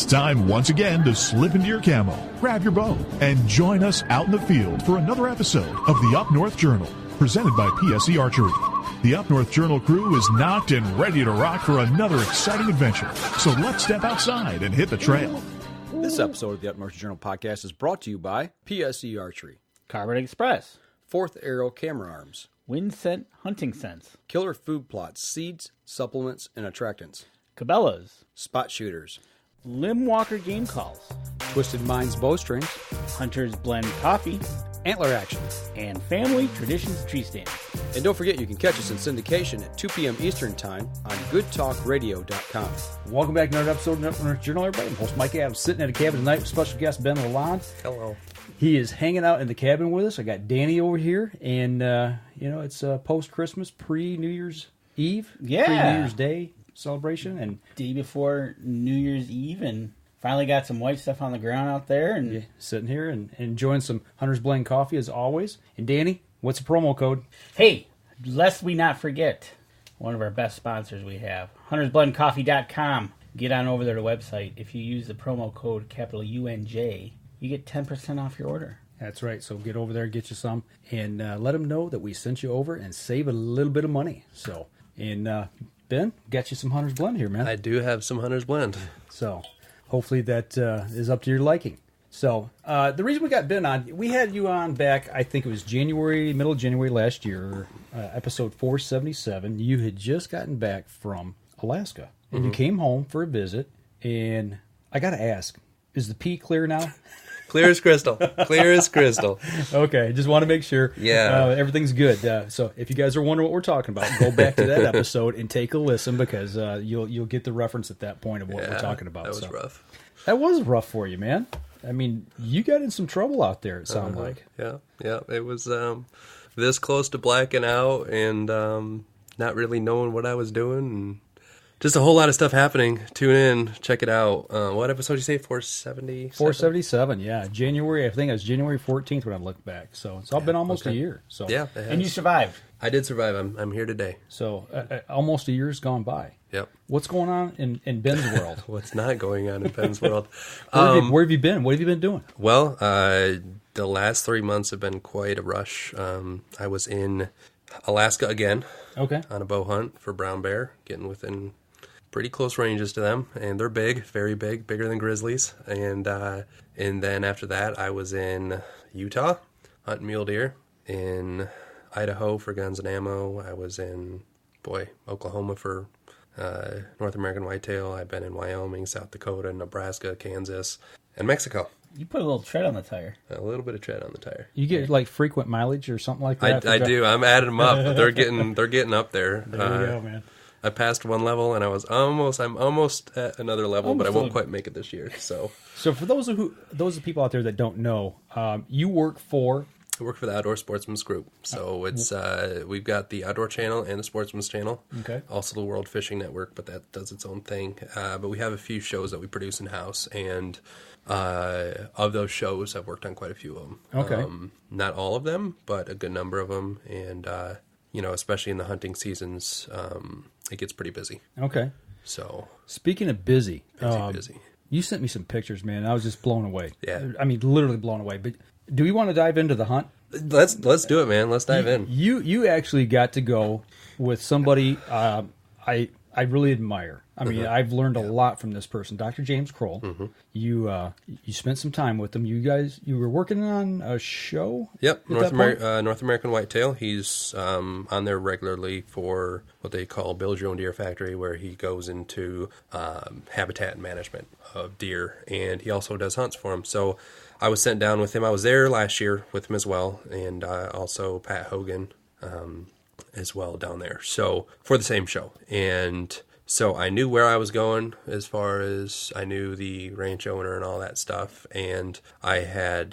time once again to slip into your camo, grab your bow, and join us out in the field for another episode of the Up North Journal, presented by PSE Archery. The Up North Journal crew is knocked and ready to rock for another exciting adventure, so let's step outside and hit the trail. This episode of the Up North Journal podcast is brought to you by PSE Archery, Carbon Express, Fourth Arrow Camera Arms, Wind Scent Hunting Scents, Killer Food Plots, Seeds, Supplements, and Attractants, Cabela's, Spot Shooters, Limb Walker Game Calls, Twisted Minds Bowstrings, Hunter's Blend Coffee, Antler Action, and Family Traditions Tree Stand. And don't forget you can catch us in syndication at 2 p.m. Eastern Time on goodtalkradio.com. Welcome back to another episode of the Up North Journal, everybody. I'm host Mike Adams, sitting at a cabin tonight with special guest Ben Londe. Hello. He is hanging out in the cabin with us. I got Danny over here, and it's post-Christmas, pre-New Year's Eve, pre-New Year's Day celebration, and day before New Year's Eve, and finally got some white stuff on the ground out there, and sitting here and enjoying some Hunter's Blend coffee as always. And Danny, what's the promo code? Hey, lest we not forget, one of our best sponsors we have, huntersblendcoffee.com. Get on over there to the website. If you use the promo code capital UNJ, you get 10% off your order. That's right. So get over there, get you some, and let them know that we sent you over and save a little bit of money. So, and Ben, got you some Hunter's Blend here, man. I do have some Hunter's Blend. So hopefully that is up to your liking. So the reason we got Ben on, we had you on back, I think it was middle of January last year, episode 477. You had just gotten back from Alaska, and you came home for a visit, and I got to ask, is the pee clear now? Clear as crystal. Clear as crystal. Okay, just want to make sure everything's good. So if you guys are wondering what we're talking about, go back to that episode and take a listen, because you'll get the reference at that point of what we're talking about. That was rough. That was rough for you, man. I mean, you got in some trouble out there, it sounded like. Yeah. It was this close to blacking out and not really knowing what I was doing, and just a whole lot of stuff happening. Tune in, check it out. What episode did you say? 477? 477, yeah. January, I think it was January 14th when I looked back. So it's all been almost a year. So yeah, and you survived. I did survive. I'm here today. So almost a year's gone by. Yep. What's going on in Ben's world? What's not going on in Ben's world? Where have you been? What have you been doing? Well, the last 3 months have been quite a rush. I was in Alaska again. Okay. On a bow hunt for brown bear, getting within pretty close ranges to them, and they're big, very big, bigger than grizzlies. And then after that, I was in Utah hunting mule deer, in Idaho for guns and ammo. I was in Oklahoma for North American whitetail. I've been in Wyoming, South Dakota, Nebraska, Kansas, and Mexico. You put a little tread on the tire. A little bit of tread on the tire. You get like frequent mileage or something like that? I do. I'm adding them up. They're getting up there. There you go, man. I passed one level, and I'm almost at another level, but I won't quite make it this year. So for those people out there that don't know, you work for... I work for the Outdoor Sportsman's Group. So it's we've got the Outdoor Channel and the Sportsman's Channel. Okay. Also the World Fishing Network, but that does its own thing. But we have a few shows that we produce in-house, and of those shows, I've worked on quite a few of them. Okay. Not all of them, but a good number of them. And, especially in the hunting seasons, it gets pretty busy. Okay. So speaking of busy. Busy. You sent me some pictures, man. I was just blown away. Yeah. I mean, literally blown away. But do we want to dive into the hunt? Let's do it, man. Let's dive in. You actually got to go with somebody I really admire. I mean, I've learned a lot from this person, Dr. James Kroll. Mm-hmm. You spent some time with him. You were working on a show? Yep, North American Whitetail. He's on there regularly for what they call Build Your Own Deer Factory, where he goes into habitat management of deer, and he also does hunts for them. So I was sent down with him. I was there last year with him as well, and also Pat Hogan as well down there. So for the same show. And so I knew where I was going, as far as I knew the ranch owner and all that stuff. And I had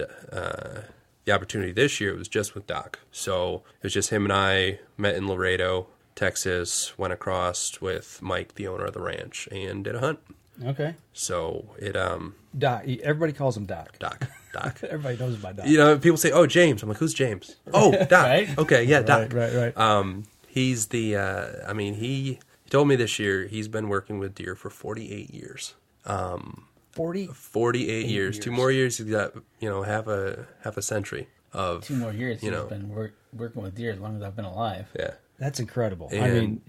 the opportunity this year. It was just with Doc. So it was just him and I met in Laredo, Texas, went across with Mike, the owner of the ranch, and did a hunt. Okay. So it Doc. Everybody calls him Doc. Doc. Everybody knows him by Doc. People say, "Oh, James." I'm like, "Who's James?" Oh, Doc. Right? Okay, yeah, Doc. Right. He's the. He told me this year he's been working with deer for 48 years. 48 years. 2 more years, you got, half a century of 2 more years. He's been working with deer as long as I've been alive. Yeah. That's incredible. And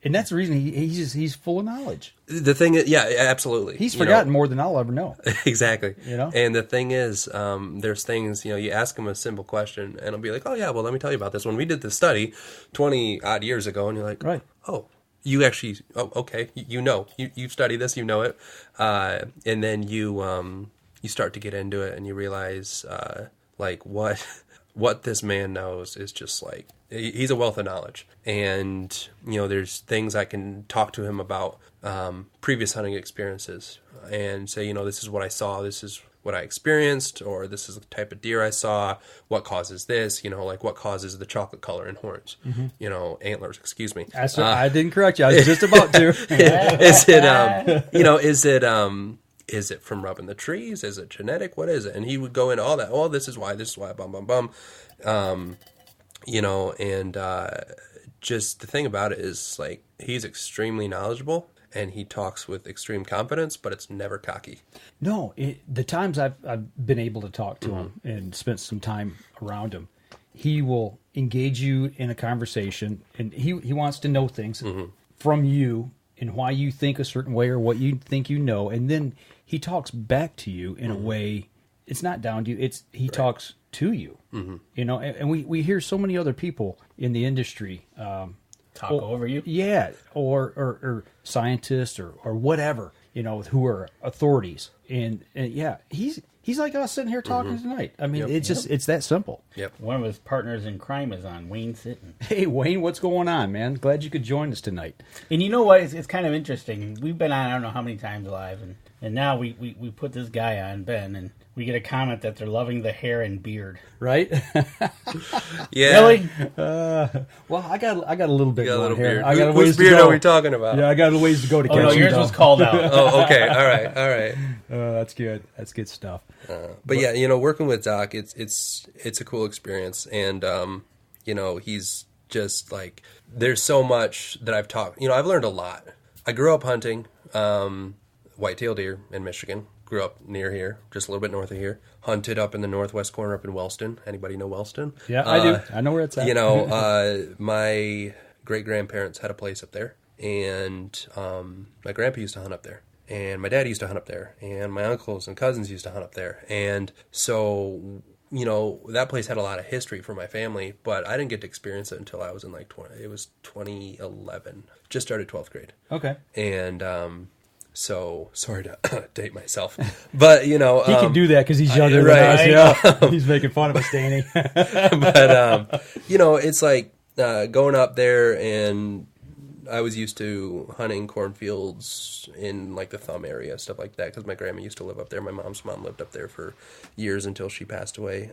that's the reason he's full of knowledge. The thing is, yeah, absolutely. He's forgotten more than I'll ever know. Exactly. And the thing is, there's things, you ask him a simple question and he'll be like, oh yeah, well, let me tell you about this. When we did the study 20 odd years ago, and you're like, right. Oh, you actually, okay. You study this, you know it. And then you start to get into it and you realize, like what this man knows is just like, he's a wealth of knowledge. And, there's things I can talk to him about previous hunting experiences and say, this is what I saw, this is what I experienced, or this is the type of deer I saw, what causes this, like what causes the chocolate color in horns, antlers, excuse me. I didn't correct you. I was just about to. Is it from rubbing the trees? Is it genetic? What is it? And he would go into all that. Oh, this is why, bum, bum, bum. Just the thing about it is, like, he's extremely knowledgeable and he talks with extreme confidence, but it's never cocky. No, the times I've been able to talk to him and spent some time around him, he will engage you in a conversation and he wants to know things from you and why you think a certain way or what you think and then he talks back to you in a way. It's not down to you. He talks to you, and we hear so many other people in the industry talk over you. Yeah. Or scientists or whatever, who are authorities. And yeah, he's like us sitting here talking tonight. I mean, it's that simple. Yep. One of his partners in crime is on, Wayne Sitton. Hey, Wayne, what's going on, man? Glad you could join us tonight. And you know what? It's kind of interesting. We've been on, I don't know how many times live, and now we put this guy on, Ben, and we get a comment that they're loving the hair and beard. Right? Yeah. Really? Well, I got a little bit of hair. beard. I got a Whose ways beard to go. are we talking about? Yeah, I got a ways to go to catch no, you, yours though. was called out. Oh, okay. All right. That's good. That's good stuff. But yeah, working with Doc, it's a cool experience, and he's just like, there's so much that I've talked. I've learned a lot. I grew up hunting whitetail deer in Michigan. Grew up near here, just a little bit north of here. Hunted up in the northwest corner up in Wellston. Anybody know Wellston? Yeah, I do. I know where it's at. My great-grandparents had a place up there, and my grandpa used to hunt up there. And my dad used to hunt up there, and my uncles and cousins used to hunt up there. And so, that place had a lot of history for my family, but I didn't get to experience it until I was in it was 2011. Just started 12th grade. Okay. And so, sorry to date myself, but he can do that because he's younger than us. Yeah. He's making fun of us, Danny. But it's like going up there, and I was used to hunting cornfields in like the Thumb area, stuff like that, because my grandma used to live up there. My mom's mom lived up there for years until she passed away.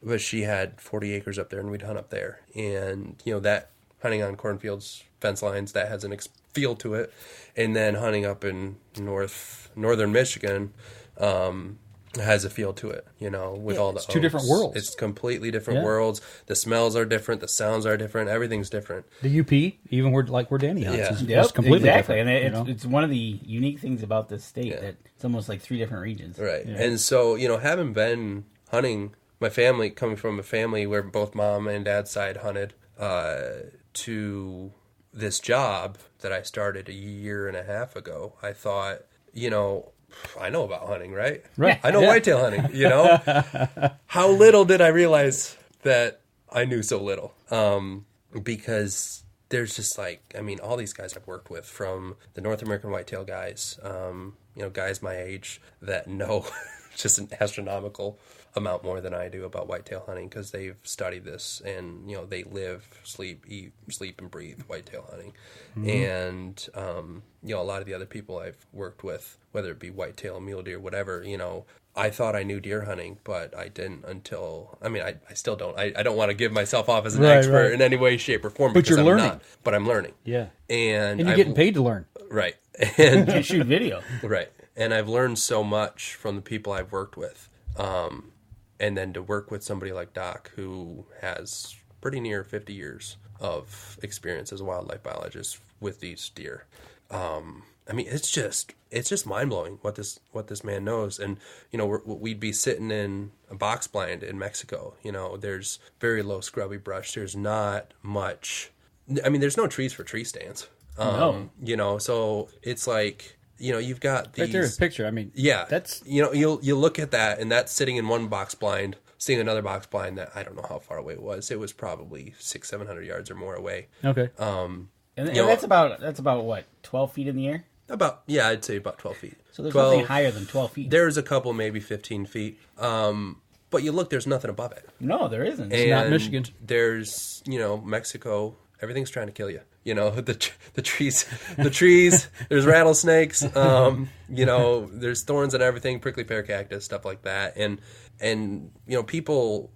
But she had 40 acres up there, and we'd hunt up there. And that hunting on cornfields, fence lines, that has an feel to it. And then hunting up in northern Michigan has a feel to it, with all the it's two different worlds. It's completely different worlds. The smells are different. The sounds are different. Everything's different. The UP, even where Danny hunts, Yeah. is completely exactly. different. And it's one of the unique things about this state that it's almost like 3 different regions. Right. And so, having been hunting, my family, coming from a family where both mom and dad's side hunted, to this job that I started a year and a half ago, I thought, I know about hunting, right? Right. I know whitetail hunting, How little did I realize that I knew so little? Because there's just all these guys I've worked with, from the North American whitetail guys, guys my age that know just an astronomical amount more than I do about whitetail hunting, because they've studied this and they live, sleep, eat, sleep and breathe whitetail hunting. And a lot of the other people I've worked with, whether it be whitetail, mule deer, whatever, I thought I knew deer hunting, but I didn't until I still don't. I don't want to give myself off as an expert in any way, shape, or form, but you're learning. not. But I'm learning. Yeah, and you're getting paid to learn. Right. And You can shoot video. Right. And I've learned so much from the people I've worked with. And then to work with somebody like Doc, who has pretty near 50 years of experience as a wildlife biologist with these deer. I mean, it's just mind blowing what this man knows. And we'd be sitting in a box blind in Mexico. There's very low scrubby brush. There's not much. I mean, there's no trees for tree stands. No. So it's like you've got these. Right there's a picture. I mean, yeah, that's you'll look at that, and that's sitting in one box blind, seeing another box blind that I don't know how far away it was. It was probably 600-700 yards or more away. okay. And that's about what, 12 feet in the air? I'd say about 12 feet. So there's nothing higher than 12 feet. There's a couple, maybe 15 feet. But you look, there's nothing above it. No, there isn't. It's not Michigan. There's, Mexico, everything's trying to kill you. The trees, there's rattlesnakes, there's thorns and everything, prickly pear cactus, stuff like that. And people,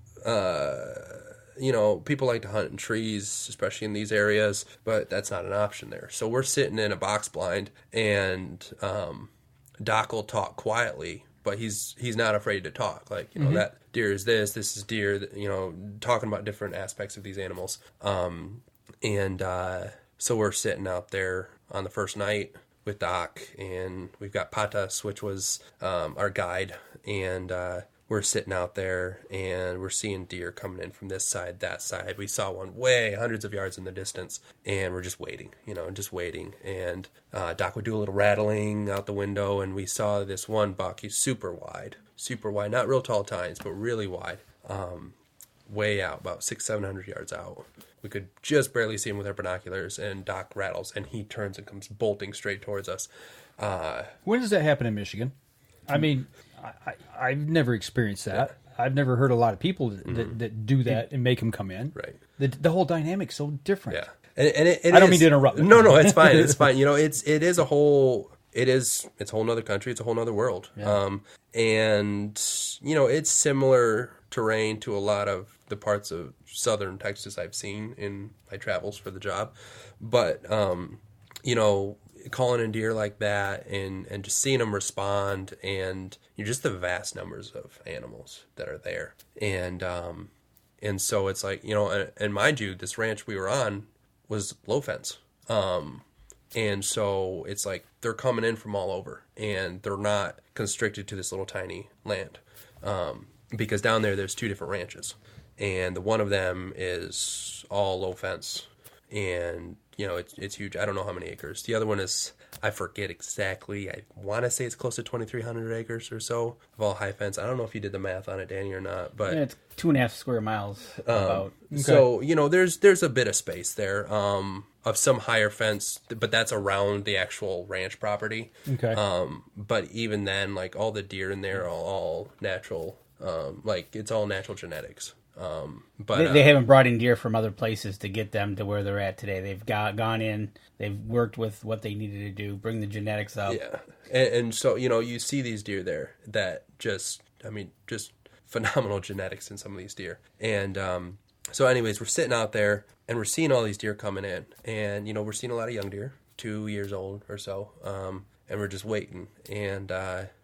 people like to hunt in trees, especially in these areas, but that's not an option there. So we're sitting in a box blind, and Doc will talk quietly, but he's not afraid to talk. Like, that deer is this is deer, talking about different aspects of these animals. So we're sitting out there on the first night with Doc, and we've got Patas, which was our guide, and we're sitting out there, and we're seeing deer coming in from this side, that side. We saw one way hundreds of yards in the distance, and we're just waiting, And Doc would do a little rattling out the window, and we saw this one buck. He's super wide, not real tall tines, but really wide, way out, about 600-700 yards out. We could just barely see him with our binoculars, and Doc rattles, and he turns and comes bolting straight towards us. When does that happen in Michigan? I mean, I've never experienced that. I've never heard a lot of people that do that and make them come in. Right. The whole dynamic's so different. Yeah. And I don't mean to interrupt. No, it's fine. It's fine. It's a whole nother country. It's a whole nother world. Yeah. It's similar terrain to a lot of the parts of southern Texas I've seen in my travels for the job. But, calling in deer like that and just seeing them respond, and just the vast numbers of animals that are there. And so it's like, and mind you, this ranch we were on was low fence. And so it's like they're coming in from all over, and they're not constricted to this little tiny land. Because down there's two different ranches, and the one of them is all low fence, and it's huge. I don't know how many acres. The other one is, I forget exactly. I want to say it's close to 2,300 acres or so of all high fence. I don't know if you did the math on it, Danny, or not, but it's 2.5 square miles about. Okay. So there's a bit of space there of some higher fence, but that's around the actual ranch property. Okay. But even then, like, all the deer in there are all natural. It's all natural genetics. But they haven't brought in deer from other places to get them to where they're at today. They've gone in, they've worked with what they needed to do, bring the genetics up. Yeah, and so you see these deer there that just phenomenal genetics in some of these deer. And so anyways, we're sitting out there and we're seeing all these deer coming in, and we're seeing a lot of young deer, 2 years old or so, and we're just waiting. And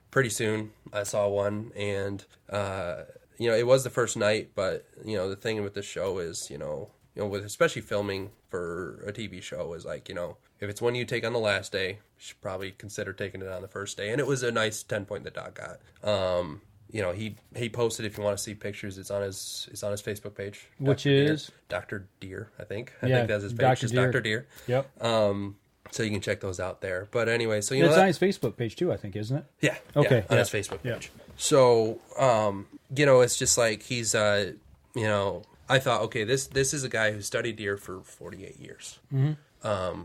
pretty soon I saw one, and it was the first night, but the thing with this show is, with especially filming for a TV show is like, if it's one you take on the last day, you should probably consider taking it on the first day. And it was a nice 10-point that Doc got. He posted, if you want to see pictures, it's on his Facebook page, which Dr. is Deer. Dr. Deer, I think. Yeah, I think that's his page. Dr. Just Deer. Dr. Deer. Yep. So you can check those out there. But anyway, so it's on his Facebook page too, I think, isn't it? Yeah. Okay. On Yeah. his Facebook page. Yeah. So, it's just like he's, I thought, okay, this is a guy who studied deer for 48 years. Mm-hmm.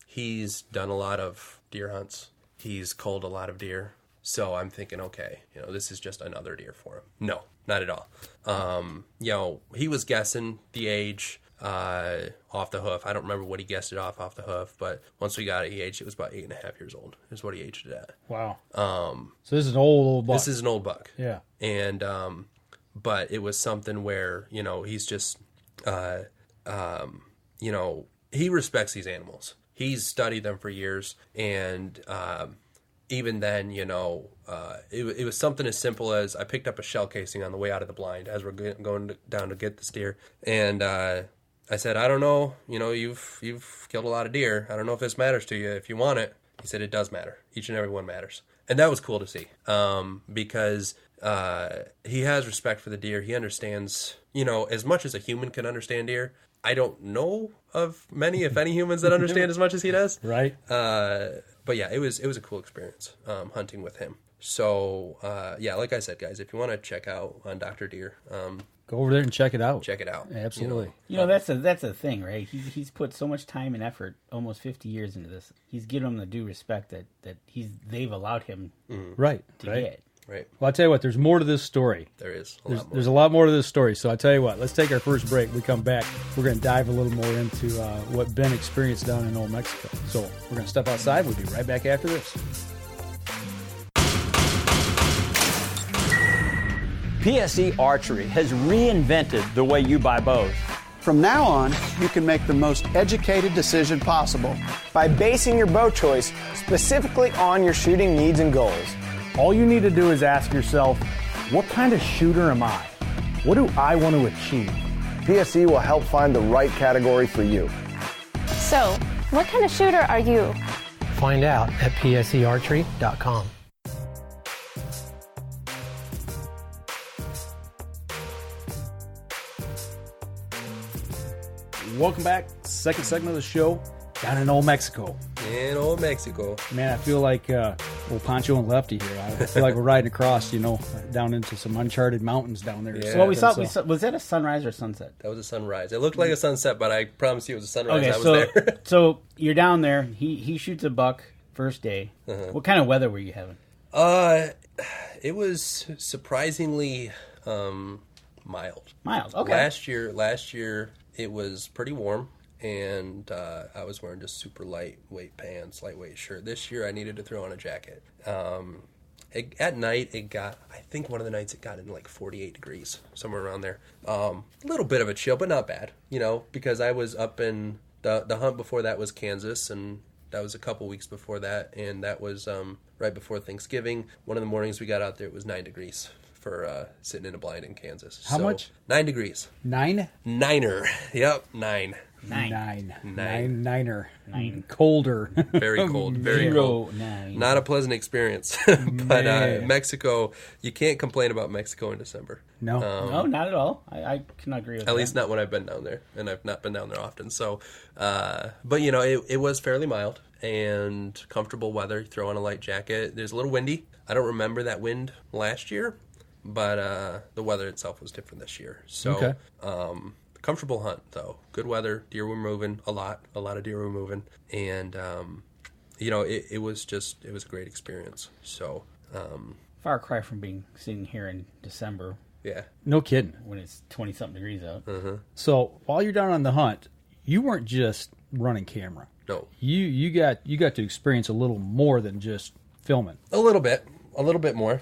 He's done a lot of deer hunts. He's culled a lot of deer. So I'm thinking, okay, this is just another deer for him. No, not at all. He was guessing the age off the hoof. I don't remember what he guessed it off the hoof, but once we got it, he aged it was about 8.5 years old is what he aged it at. Wow. So this is an old buck. This is an old buck. Yeah. And but it was something where he's just he respects these animals. He's studied them for years, and even then, it was something as simple as I picked up a shell casing on the way out of the blind as we're going down to get this deer, and I said, I don't know, you've killed a lot of deer. I don't know if this matters to you. If you want it, He said it does matter. Each and every one matters. And that was cool to see, because he has respect for the deer. He understands, as much as a human can understand deer. I don't know of many, if any, humans that understand as much as he does. Right. But yeah, it was a cool experience hunting with him. So like I said, guys, if you want to check out on Dr. Deer, go over there and check it out. Check it out. Absolutely. That's a thing, right? He's put so much time and effort, almost 50 years into this. He's given them the due respect that they've allowed him right to get. Right. Well, I'll tell you what, there's more to this story. There is. There's a lot more to this story. So I'll tell you what, let's take our first break. We come back, we're going to dive a little more into what Ben experienced down in Old Mexico. So we're going to step outside. We'll be right back after this. PSE Archery has reinvented the way you buy bows. From now on, you can make the most educated decision possible by basing your bow choice specifically on your shooting needs and goals. All you need to do is ask yourself, what kind of shooter am I? What do I want to achieve? PSE will help find the right category for you. So, what kind of shooter are you? Find out at psearchery.com. Welcome back. Second segment of the show, down in Old Mexico. In Old Mexico. Man, I feel like old Pancho and Lefty here. I feel like we're riding across, down into some uncharted mountains down there. Yeah. So what we saw, was that a sunrise or sunset? That was a sunrise. It looked like a sunset, but I promise you it was a sunrise. Okay, I was there. So you're down there. He shoots a buck first day. Uh-huh. What kind of weather were you having? It was surprisingly mild. Mild, okay. Last year it was pretty warm. And I was wearing just super lightweight pants, lightweight shirt. This year I needed to throw on a jacket. At night it got, I think one of the nights it got in like 48 degrees, somewhere around there. A little bit of a chill, but not bad, because I was up in, the hunt before that was Kansas, and that was a couple weeks before that, and that was right before Thanksgiving. One of the mornings we got out there, it was 9 degrees. For sitting in a blind in Kansas. How much? 9 degrees. 9? Niner. Yep, 9. Niner. Colder. Very cold. Very cold. 9. Not a pleasant experience. But Mexico, you can't complain about Mexico in December. No. No, not at all. I cannot agree with that. At least not when I've been down there, and I've not been down there often. So, but it was fairly mild and comfortable weather. You throw on a light jacket. There's a little windy. I don't remember that wind last year, but the weather itself was different this year. So, okay. Comfortable hunt though. Good weather. Deer were moving a lot of deer were moving, and it was a great experience. So, far cry from being sitting here in December. Yeah. No kidding. When it's 20-something degrees out. Uh-huh. So while you're down on the hunt, you weren't just running camera. No. You got to experience a little more than just filming. A little bit more. Or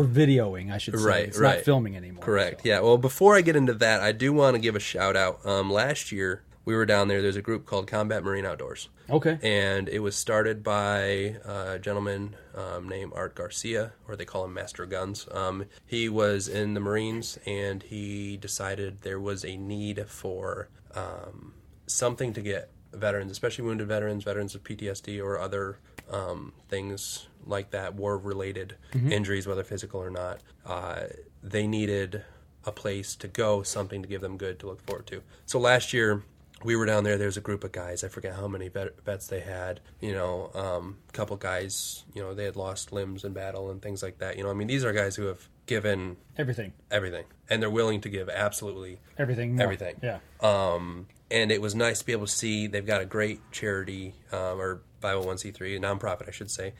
videoing, I should say. Right, it's right. not filming anymore. Correct. So. Yeah. Well, before I get into that, I do want to give a shout out. Last year we were down there. There's a group called Combat Marine Outdoors. Okay. And it was started by a gentleman named Art Garcia, or they call him Master Guns. He was in the Marines, and he decided there was a need for something to get veterans, especially wounded veterans of PTSD or other things like that, war-related injuries, whether physical or not. They needed a place to go, something to give them good to look forward to. So last year, we were down there. There's a group of guys. I forget how many vets they had. A couple guys, they had lost limbs in battle and things like that. These are guys who have given everything, and they're willing to give absolutely everything. Yeah. And it was nice to be able to see they've got a great charity or 501c3, a nonprofit, I should say,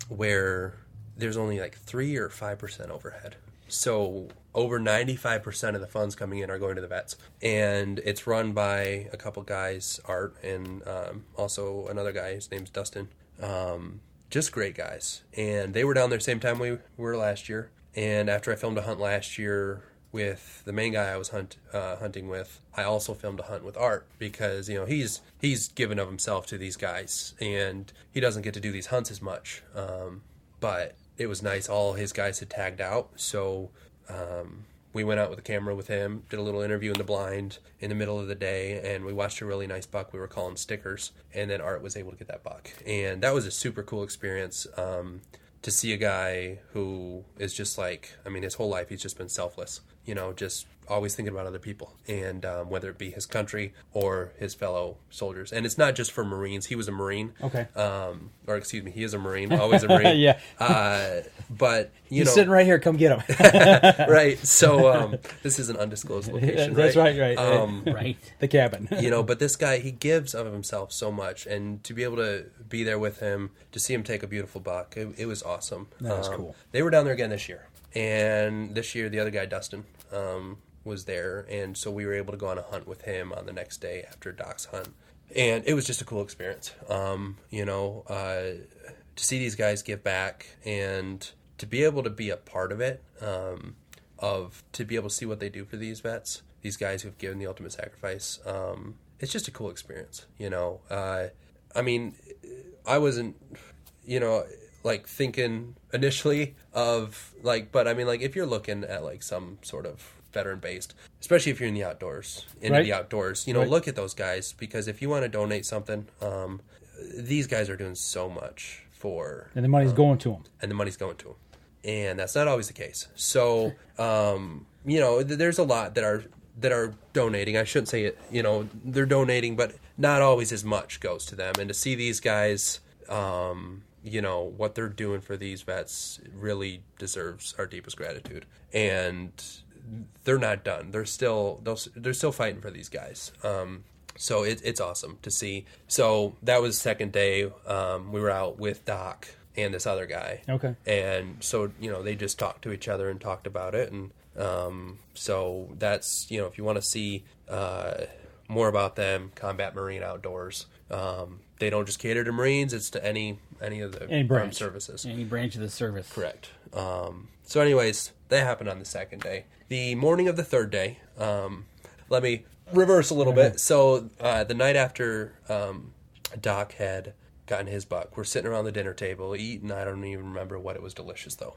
where there's only like 3 or 5% overhead. So over 95% of the funds coming in are going to the vets. And it's run by a couple guys, Art, and also another guy, his name's Dustin. Just great guys. And they were down there same time we were last year. And after I filmed a hunt last year with the main guy I was hunting with, I also filmed a hunt with Art because, he's given of himself to these guys. And he doesn't get to do these hunts as much. But it was nice. All his guys had tagged out, so we went out with a camera with him, did a little interview in the blind in the middle of the day, and we watched a really nice buck we were calling Stickers, and then Art was able to get that buck. And that was a super cool experience to see a guy who is just like, I mean, his whole life he's just been selfless, you know, just always thinking about other people, and whether it be his country or his fellow soldiers. And it's not just for Marines. He was a Marine. Okay. Or excuse me, he is a Marine, always a Marine. Yeah. But, you He's know. sitting right here. Come get him. Right. So this is an undisclosed location, That's right? right. Right. The cabin. You know, but this guy, he gives of himself so much, and to be able to be there with him, to see him take a beautiful buck, it was awesome. That was cool. They were down there again this year, and this year the other guy, Dustin, was there, and so we were able to go on a hunt with him on the next day after Doc's hunt, and it was just a cool experience. You know, to see these guys give back and to be able to be a part of it, to be able to see what they do for these vets, these guys who've given the ultimate sacrifice. It's just a cool experience, you know. I mean, I wasn't, you know, like thinking initially of like, but I mean, like if you're looking at like some sort of veteran-based, especially if you're in the outdoors, you know, look at those guys, because if you want to donate something, these guys are doing so much for... And the money's going to them. And the money's going to them. And that's not always the case. So, you know, there's a lot that are donating. I shouldn't say it, you know, they're donating, but not always as much goes to them. And to see these guys, you know, what they're doing for these vets really deserves our deepest gratitude. And they're not done. They're still fighting for these guys. So it's awesome to see. So that was the second day. We were out with Doc and this other guy. Okay. And so, you know, they just talked to each other and talked about it. And so that's, you know, if you want to see more about them, Combat Marine Outdoors. They don't just cater to Marines; it's to any of the armed services, any branch of the service. Correct. So, anyways, that happened on the second day. The morning of the third day, let me reverse a little bit. So, the night after Doc had gotten his buck, we're sitting around the dinner table eating. I don't even remember what it was. Delicious though.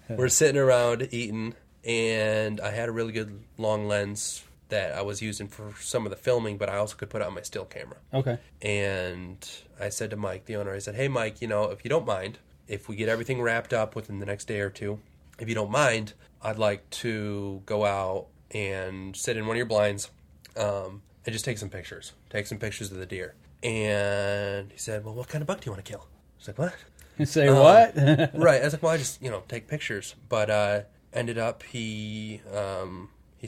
We're sitting around eating, and I had a really good long lens that I was using for some of the filming, but I also could put it on my still camera. Okay. And I said to Mike, the owner, I said, hey, Mike, you know, if you don't mind, if we get everything wrapped up within the next day or two, if you don't mind, I'd like to go out and sit in one of your blinds and just take some pictures. Take some pictures of the deer. And he said, well, what kind of buck do you want to kill? I was like, what? You say what? Right. I was like, well, I just, you know, take pictures. But ended up he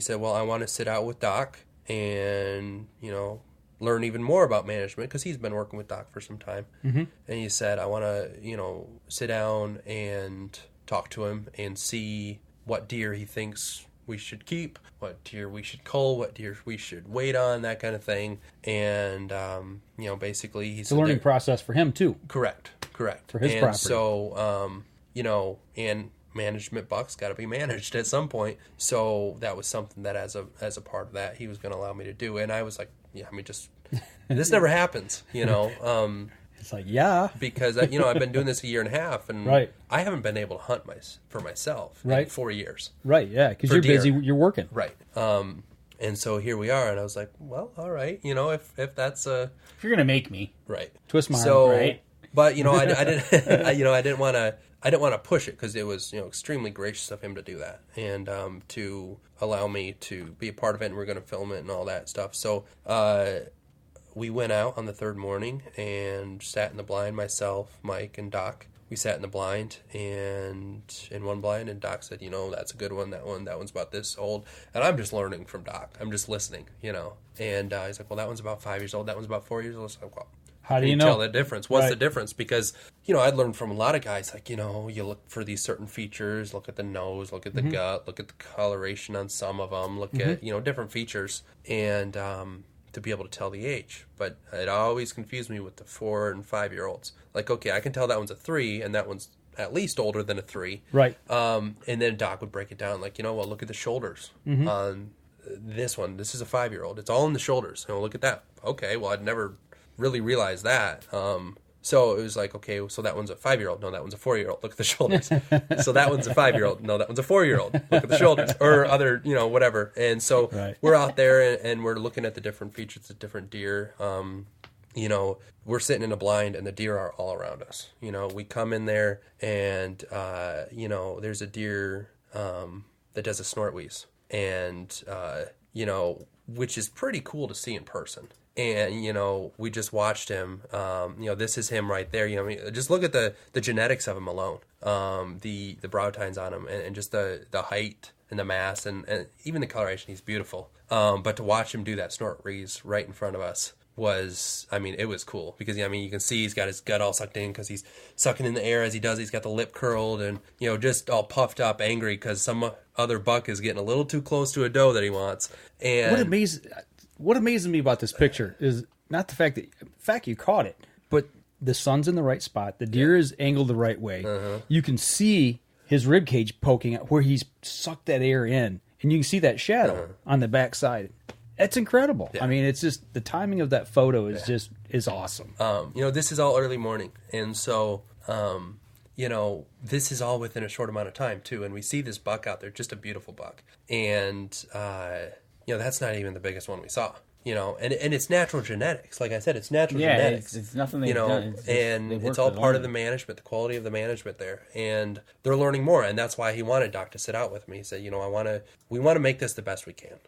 said, well, I want to sit out with Doc and, you know, learn even more about management, because he's been working with Doc for some time. Mm-hmm. And he said, I want to, you know, sit down and talk to him and see what deer he thinks we should keep, what deer we should cull, what deer we should wait on, that kind of thing. And, you know, basically he's... It's a learning process for him, too. Correct. For his property. So, you know, and... management bucks got to be managed at some point, so that was something that as a part of that he was going to allow me to do. And I was like, yeah, I mean, just this never happens, you know. It's like, yeah, because you know, I've been doing this a year and a half, and right. I haven't been able to hunt for myself right. in 4 years. Right, yeah, because you're busy, you're working. Right. And so here we are, and I was like, well, all right, you know, if that's if you're gonna make me right, twist my arm, right. But you know, I didn't, you know, I didn't want to push it, because it was, you know, extremely gracious of him to do that, and to allow me to be a part of it, and we're going to film it and all that stuff. So we went out on the third morning and sat in the blind, myself, Mike, and Doc. We sat in the blind, and in one blind, and Doc said, you know, that's a good one, that one's about this old. And I'm just learning from Doc. I'm just listening, you know. And he's like, well, that one's about 5 years old, that one's about 4 years old. So, well, how do you know? Tell the difference? What's the difference? Because, you know, I'd learned from a lot of guys, like, you know, you look for these certain features, look at the nose, look at the gut, look at the coloration on some of them, look at, you know, different features, and to be able to tell the age. But it always confused me with the 4 and 5 year olds. Like, okay, I can tell that one's a 3, and that one's at least older than a 3. Right. And then Doc would break it down, like, you know, well, look at the shoulders on this one. This is a 5 year old. It's all in the shoulders. You know, look at that. Okay, well, I'd never really realized that. So it was like, okay, so that one's a 5-year-old. No, that one's a 4-year-old. Look at the shoulders. So that one's a 5-year-old. No, that one's a 4-year-old. Look at the shoulders, or other, whatever. And so we're out there and we're looking at the different features of different deer. We're sitting in a blind and the deer are all around us. We come in there and, there's a deer that does a snortwheeze, and, which is pretty cool to see in person. And, we just watched him. This is him right there. Just look at the genetics of him alone. The brow tines on him and just the height and the mass and even the coloration. He's beautiful. But to watch him do that snortwheeze right in front of us it was cool because, you can see he's got his gut all sucked in because he's sucking in the air as he does. He's got the lip curled and, just all puffed up, angry because some other buck is getting a little too close to a doe that he wants. And what amazes me about this picture is not the fact you caught it, but the sun's in the right spot. The deer is angled the right way. You can see his rib cage poking out where he's sucked that air in, and you can see that shadow on the backside. That's incredible. Yeah. It's just the timing of that photo is awesome. This is all early morning, and so this is all within a short amount of time too. And we see this buck out there, just a beautiful buck, and that's not even the biggest one we saw. And it's natural genetics. Like I said, it's natural genetics. It's nothing they've done. It's all part of the management, the quality of the management there. And they're learning more. And that's why he wanted Doc to sit out with me. He said, we want to make this the best we can,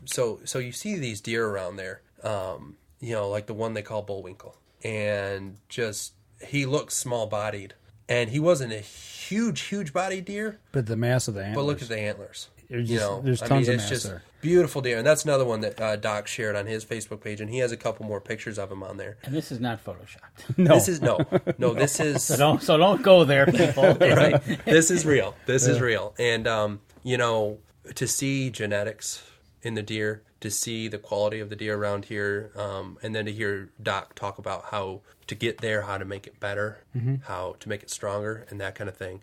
so you see these deer around there, like the one they call Bullwinkle. And just, he looks small bodied. And he wasn't a huge bodied deer. But the mass of the antlers. But look at the antlers. There's tons of mass just there. Beautiful deer, and that's another one that Doc shared on his Facebook page, and he has a couple more pictures of him on there. And this is not photoshopped. No, this is This is so don't go there, people. Right, this is real. This is real, and to see genetics in the deer, to see the quality of the deer around here, and then to hear Doc talk about how to get there, how to make it better, how to make it stronger, and that kind of thing.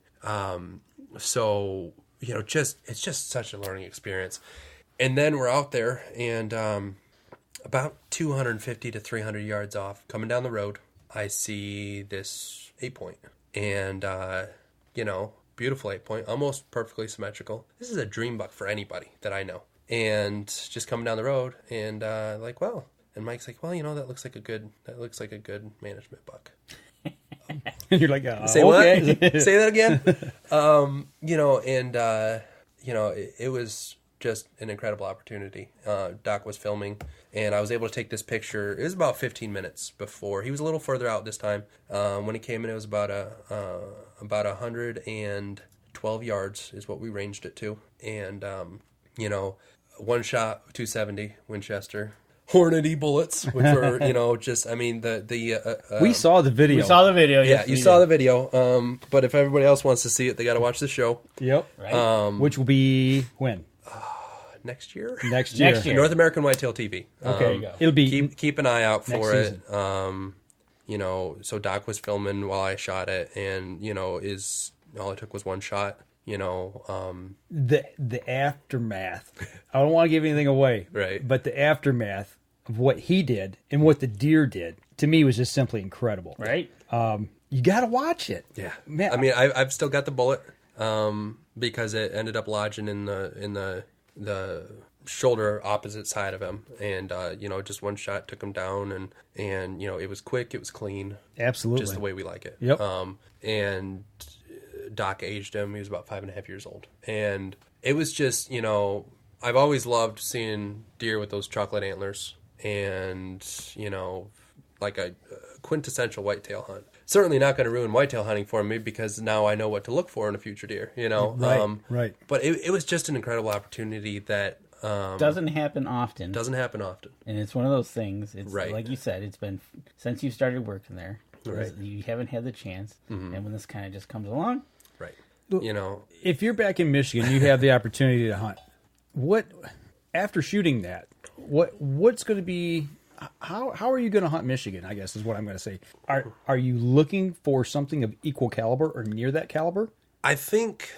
It's just such a learning experience. And then we're out there, and about 250 to 300 yards off, coming down the road, I see this 8-point. And, beautiful 8-point, almost perfectly symmetrical. This is a dream buck for anybody that I know. And just coming down the road, and and Mike's like, well, that looks like a good management buck. You're like, say okay. What? Say that again. It was just an incredible opportunity. Doc was filming, and I was able to take this picture. It was about 15 minutes before. He was a little further out this time. When he came in, it was about 112 yards is what we ranged it to, and one shot, 270 Winchester. Hornady bullets, which were, we saw the video. We saw the video. Yeah, you saw the video. But if everybody else wants to see it, they got to watch the show. Yep. Right. Which will be when? Next year. Next year. North American Whitetail TV. Okay. There you go. It'll be keep an eye out for it. Season. So Doc was filming while I shot it, and all it took was one shot. The aftermath. I don't want to give anything away, right? But the aftermath of what he did and what the deer did to me was just simply incredible, right? You got to watch it. Yeah, man. I've still got the bullet because it ended up lodging in the shoulder opposite side of him, and just one shot took him down, and it was quick, it was clean, absolutely, just the way we like it. Yep. And Doc aged him. He was about 5.5 years old. And it was just, I've always loved seeing deer with those chocolate antlers and, like a quintessential whitetail hunt. Certainly not going to ruin whitetail hunting for me because now I know what to look for in a future deer, Right, right. But it was just an incredible opportunity that... doesn't happen often. And it's one of those things. It's right. Like you said, it's been since you started working there. Right. You haven't had the chance. Mm-hmm. And when this kind of just comes along... Right. If you're back in Michigan, you have the opportunity to hunt. After shooting that, what's going to be, how are you going to hunt Michigan, I guess is what I'm going to say. Are you looking for something of equal caliber or near that caliber? I think,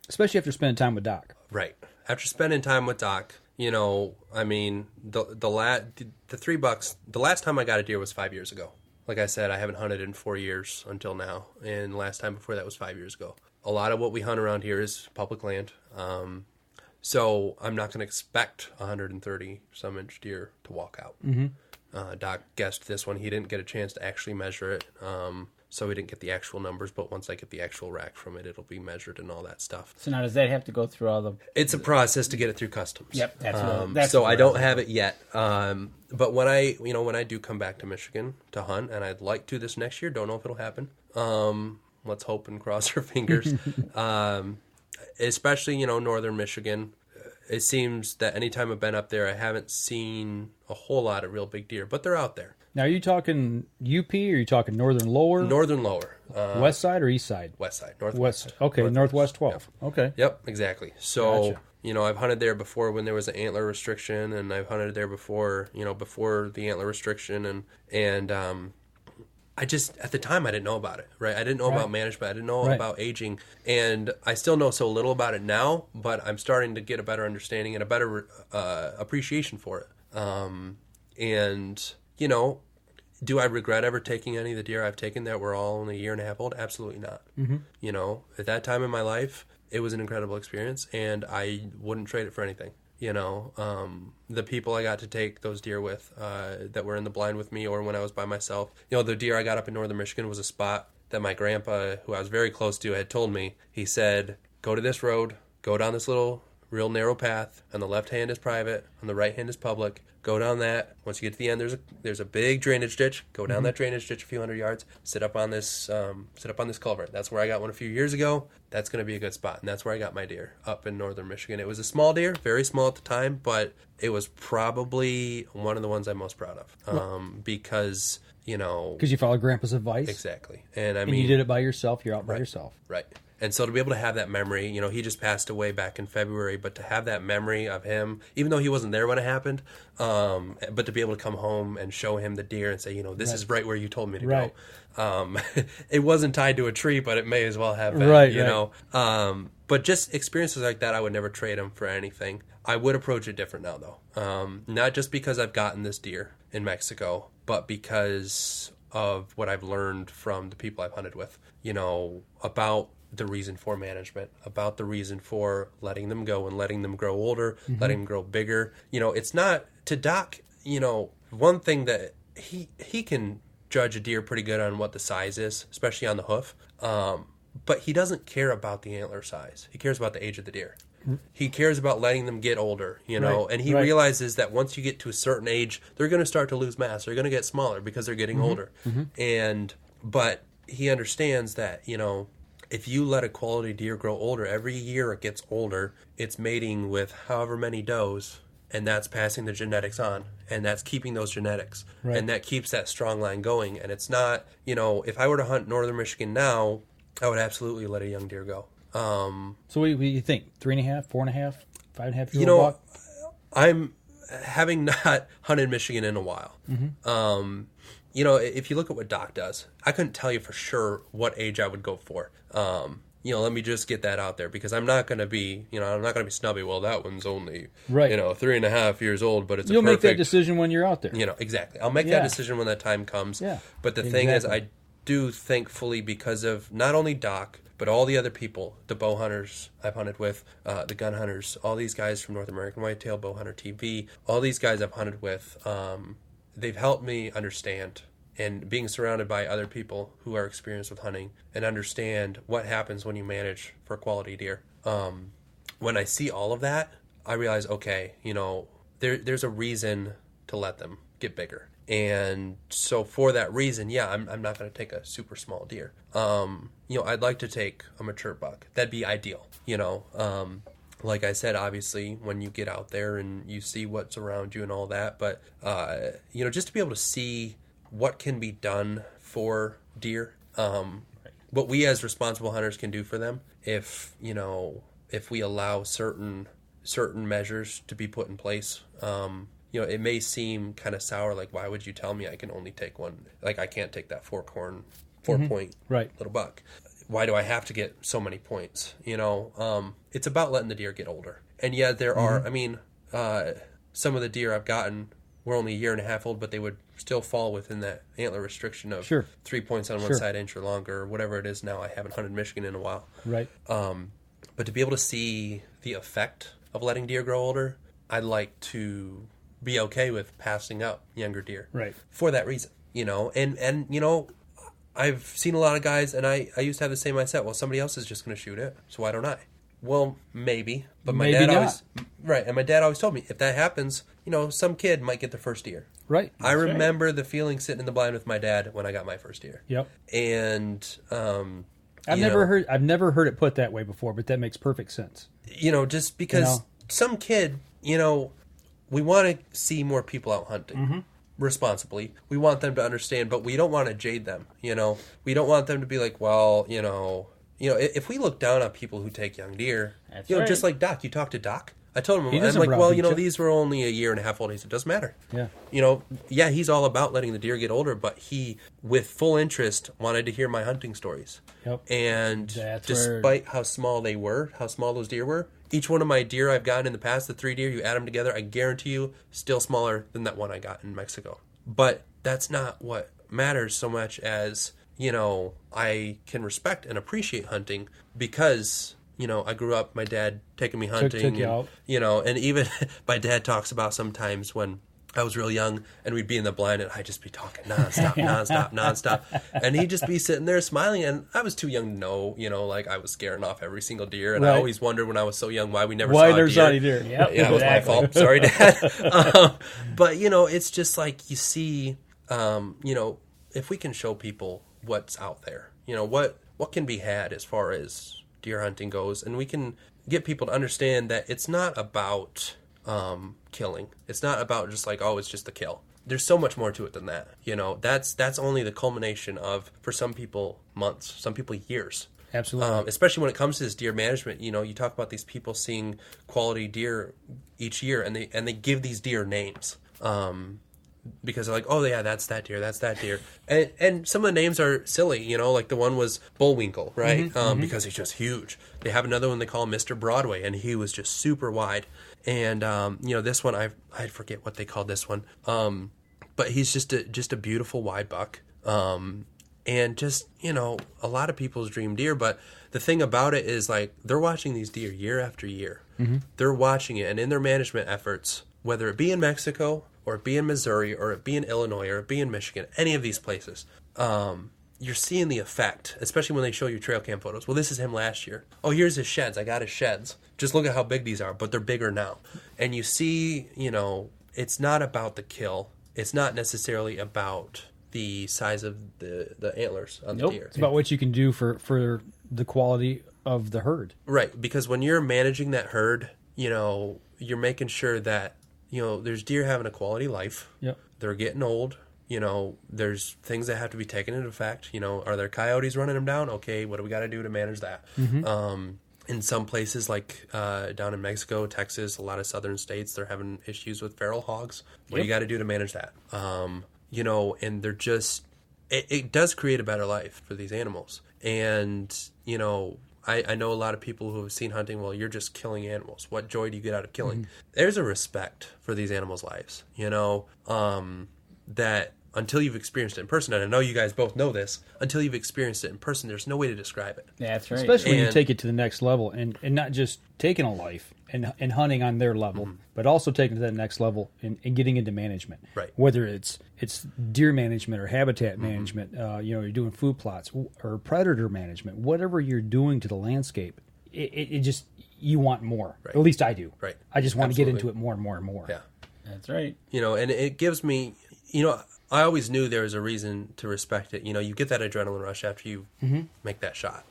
especially after spending time with Doc. Right. After spending time with Doc, You know, I mean, the $3, the last time I got a deer was 5 years ago. Like I said, I haven't hunted in 4 years until now, and the last time before that was 5 years ago. A lot of what we hunt around here is public land, so I'm not going to expect 130-some-inch deer to walk out. Doc guessed this one. He didn't get a chance to actually measure it, so we didn't get the actual numbers, but once I get the actual rack from it, it'll be measured and all that stuff. So now does that have to go through all the... It's a process to get it through customs. Yep, that's so I don't have it yet. But when I do come back to Michigan to hunt, and I'd like to this next year, don't know if it'll happen. Let's hope and cross our fingers. Especially, northern Michigan. It seems that anytime I've been up there, I haven't seen a whole lot of real big deer, but they're out there. Now, are you talking UP, or are you talking northern lower? Northern lower. West side or east side? West side. Northwest. Okay, Northwest 12. Yep. Okay. Yep, exactly. So, Gotcha. I've hunted there before when there was an antler restriction, and I've hunted there before, before the antler restriction, and I just, at the time, I didn't know about it, right? I didn't know about management. I didn't know about aging. And I still know so little about it now, but I'm starting to get a better understanding and a better appreciation for it. Do I regret ever taking any of the deer I've taken that were all only a year and a half old? Absolutely not. At that time in my life, it was an incredible experience, and I wouldn't trade it for anything. The people I got to take those deer with that were in the blind with me, or when I was by myself. The deer I got up in northern Michigan was a spot that my grandpa, who I was very close to, had told me. He said, go to this road, go down this little real narrow path. On the left hand is private, on the right hand is public. Go down that. Once you get to the end, there's a big drainage ditch. Go down that drainage ditch a few hundred yards. Sit up on this culvert. That's where I got one a few years ago. That's going to be a good spot, and that's where I got my deer up in northern Michigan. It was a small deer, very small at the time, but it was probably one of the ones I'm most proud of because you followed Grandpa's advice. Exactly, and you did it by yourself. You're out by yourself, right? And so to be able to have that memory, he just passed away back in February, but to have that memory of him, even though he wasn't there when it happened, but to be able to come home and show him the deer and say, this is right where you told me to go. It wasn't tied to a tree, but it may as well have been, but just experiences like that, I would never trade them for anything. I would approach it different now, though. Not just because I've gotten this deer in Mexico, but because of what I've learned from the people I've hunted with, about the reason for management, about the reason for letting them go and letting them grow older, letting them grow bigger. It's not to Doc, one thing that he can judge a deer pretty good on what the size is, especially on the hoof. But he doesn't care about the antler size. He cares about the age of the deer. He cares about letting them get older, and he realizes that once you get to a certain age, they're going to start to lose mass. They're going to get smaller because they're getting older. But he understands that, if you let a quality deer grow older, every year it gets older, it's mating with however many does, and that's passing the genetics on, and that's keeping those genetics, and that keeps that strong line going. And it's not, if I were to hunt northern Michigan now, I would absolutely let a young deer go. So what do you think? 3.5, 4.5, 5.5 year old buck? I'm having not hunted Michigan in a while. If you look at what Doc does, I couldn't tell you for sure what age I would go for. Let me just get that out there, because I'm not going to be, snubby. Well, that one's only, 3.5 years old, but You'll make that decision when you're out there. Exactly. I'll make that decision when that time comes. Yeah. But the thing is, I do thankfully, because of not only Doc, but all the other people, the bow hunters I've hunted with, the gun hunters, all these guys from North American Whitetail, Bow Hunter TV, all these guys I've hunted with, they've helped me understand, and being surrounded by other people who are experienced with hunting and understand what happens when you manage for quality deer. When I see all of that, I realize, okay, there's a reason to let them get bigger. And so for that reason, I'm not going to take a super small deer. I'd like to take a mature buck. That'd be ideal, Like I said, obviously, when you get out there and you see what's around you and all that, but, just to be able to see what can be done for deer, what we as responsible hunters can do for them, if we allow certain measures to be put in place. It may seem kind of sour, like, why would you tell me I can only take one? Like, I can't take that 4-point little buck. Why do I have to get so many points? It's about letting the deer get older. And there are, some of the deer I've gotten were only a year and a half old, but they would still fall within that antler restriction of 3 points on one side, inch or longer, or whatever it is now. I haven't hunted Michigan in a while. Right. But to be able to see the effect of letting deer grow older, I'd like to be okay with passing up younger deer. Right. For that reason, and I've seen a lot of guys, and I used to have the same mindset. Well, somebody else is just going to shoot it, so why don't I? Well, maybe, but my dad always and my dad always told me if that happens, some kid might get the first deer. Right. I remember the feeling sitting in the blind with my dad when I got my first deer. Yep. And I've never heard it put that way before, but that makes perfect sense. Just because some kid, we want to see more people out hunting responsibly. We want them to understand, but we don't want to jade them. We don't want them to be like, well, if we look down on people who take young deer, just like Doc, you talk to Doc. I told him, I'm like, well, these were only a year and a half old. He said, it doesn't matter. Yeah. He's all about letting the deer get older, but he, with full interest, wanted to hear my hunting stories. Yep. And despite how small those deer were, each one of my deer I've gotten in the past, the 3 deer, you add them together, I guarantee you, still smaller than that one I got in Mexico. But that's not what matters so much as, I can respect and appreciate hunting because... I grew up, my dad taking me hunting, took you out. And even my dad talks about sometimes when I was real young and we'd be in the blind and I'd just be talking nonstop. And he'd just be sitting there smiling. And I was too young to know, like I was scaring off every single deer. And I always wondered when I was so young why we never saw a deer. Any deer. Yep, yeah, it was my fault. Sorry, Dad. But, it's just like you see, if we can show people what's out there, what can be had as far as deer hunting goes, and we can get people to understand that it's not about killing. It's not about just like, it's just the kill. There's so much more to it than that. That's only the culmination of, for some people, months, some people years. Absolutely. Especially when it comes to this deer management, you talk about these people seeing quality deer each year, and they give these deer names. Because they're like, oh yeah, that's that deer. And some of the names are silly, like the one was Bullwinkle, right? Because he's just huge. They have another one they call Mr. Broadway, and he was just super wide. And this one I forget what they called this one. But he's just a beautiful wide buck. And just, a lot of people's dream deer. But the thing about it is, like, they're watching these deer year after year. They're watching it, and in their management efforts, whether it be in Mexico or it be in Missouri, or it be in Illinois, or it be in Michigan, any of these places, you're seeing the effect, especially when they show you trail cam photos. Well, this is him last year. Oh, here's his sheds. I got his sheds. Just look at how big these are, but they're bigger now. And you see, it's not about the kill. It's not necessarily about the size of the antlers on the deer. It's about what you can do for the quality of the herd. Right, because when you're managing that herd, you're making sure that there's deer having a quality life. Yep. They're getting old. There's things that have to be taken into effect. Are there coyotes running them down? Okay, what do we got to do to manage that? In some places, like down in Mexico, Texas, a lot of southern states, they're having issues with feral hogs. What do you got to do to manage that? And they're just... It does create a better life for these animals. And, I know a lot of people who have seen hunting, well, you're just killing animals. What joy do you get out of killing? There's a respect for these animals' lives, that until you've experienced it in person, and I know you guys both know this, until you've experienced it in person, there's no way to describe it. That's right. Especially when you take it to the next level, and not just taking a life and hunting on their level, but also taking it to that next level and getting into management. Right. Whether it's deer management or habitat management, you're doing food plots or predator management, whatever you're doing to the landscape, it just, you want more. Right. At least I do. Right. I just want to get into it more and more and more. Yeah. That's right. And it gives me, I always knew there was a reason to respect it. You get that adrenaline rush after you make that shot.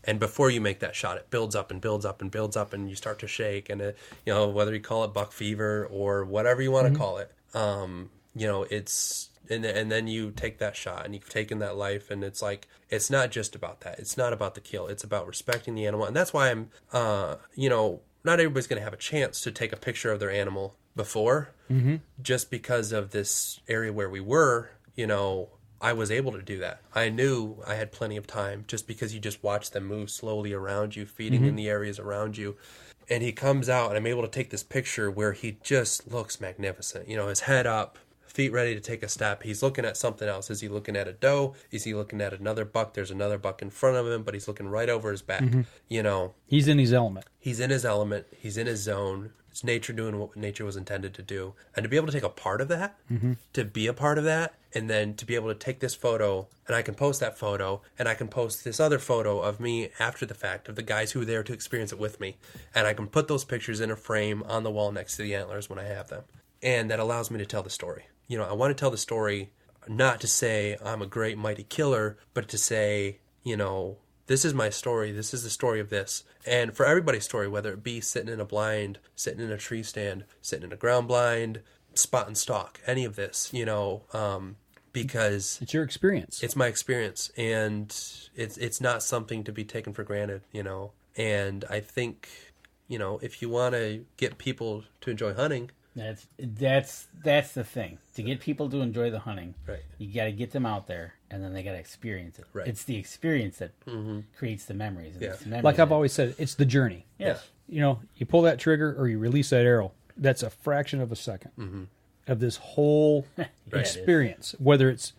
And before you make that shot, it builds up and builds up and builds up, and you start to shake. And, whether you call it buck fever or whatever you want to call it, it's... And then you take that shot, and you've taken that life, and it's like, it's not just about that. It's not about the kill. It's about respecting the animal. And that's why I'm, not everybody's going to have a chance to take a picture of their animal before, just because of this area where we were, I was able to do that. I knew I had plenty of time just because you just watch them move slowly around you, feeding in the areas around you. And he comes out, and I'm able to take this picture where he just looks magnificent. You know, his head up, feet ready to take a step. He's looking at something else. Is he looking at a doe? Is he looking at another buck? There's another buck in front of him, but he's looking right over his back. You know, he's in his element. He's in his element. He's in his zone. It's nature doing what nature was intended to do. And to be able to take a part of that, to be a part of that, and then to be able to take this photo, and I can post that photo, and I can post this other photo of me after the fact, of the guys who were there to experience it with me. And I can put those pictures in a frame on the wall next to the antlers when I have them. And that allows me to tell the story. You know, I want to tell the story not to say I'm a great, mighty killer, but to say, you know, this is my story. This is the story of this. And for everybody's story, whether it be sitting in a blind, sitting in a tree stand, sitting in a ground blind, spot and stalk, any of this, you know, because it's your experience. It's my experience, and it's not something to be taken for granted, you know. And I think, you know, if you want to get people to enjoy hunting, that's the thing. To get people to enjoy the hunting, right, you got to get them out there, and then they got to experience it. Right. It's the experience that creates the memories. And it's the memories like I've always said, it's the journey. Yes. You know, you pull that trigger or you release that arrow. That's a fraction of a second of this whole experience. Whether it's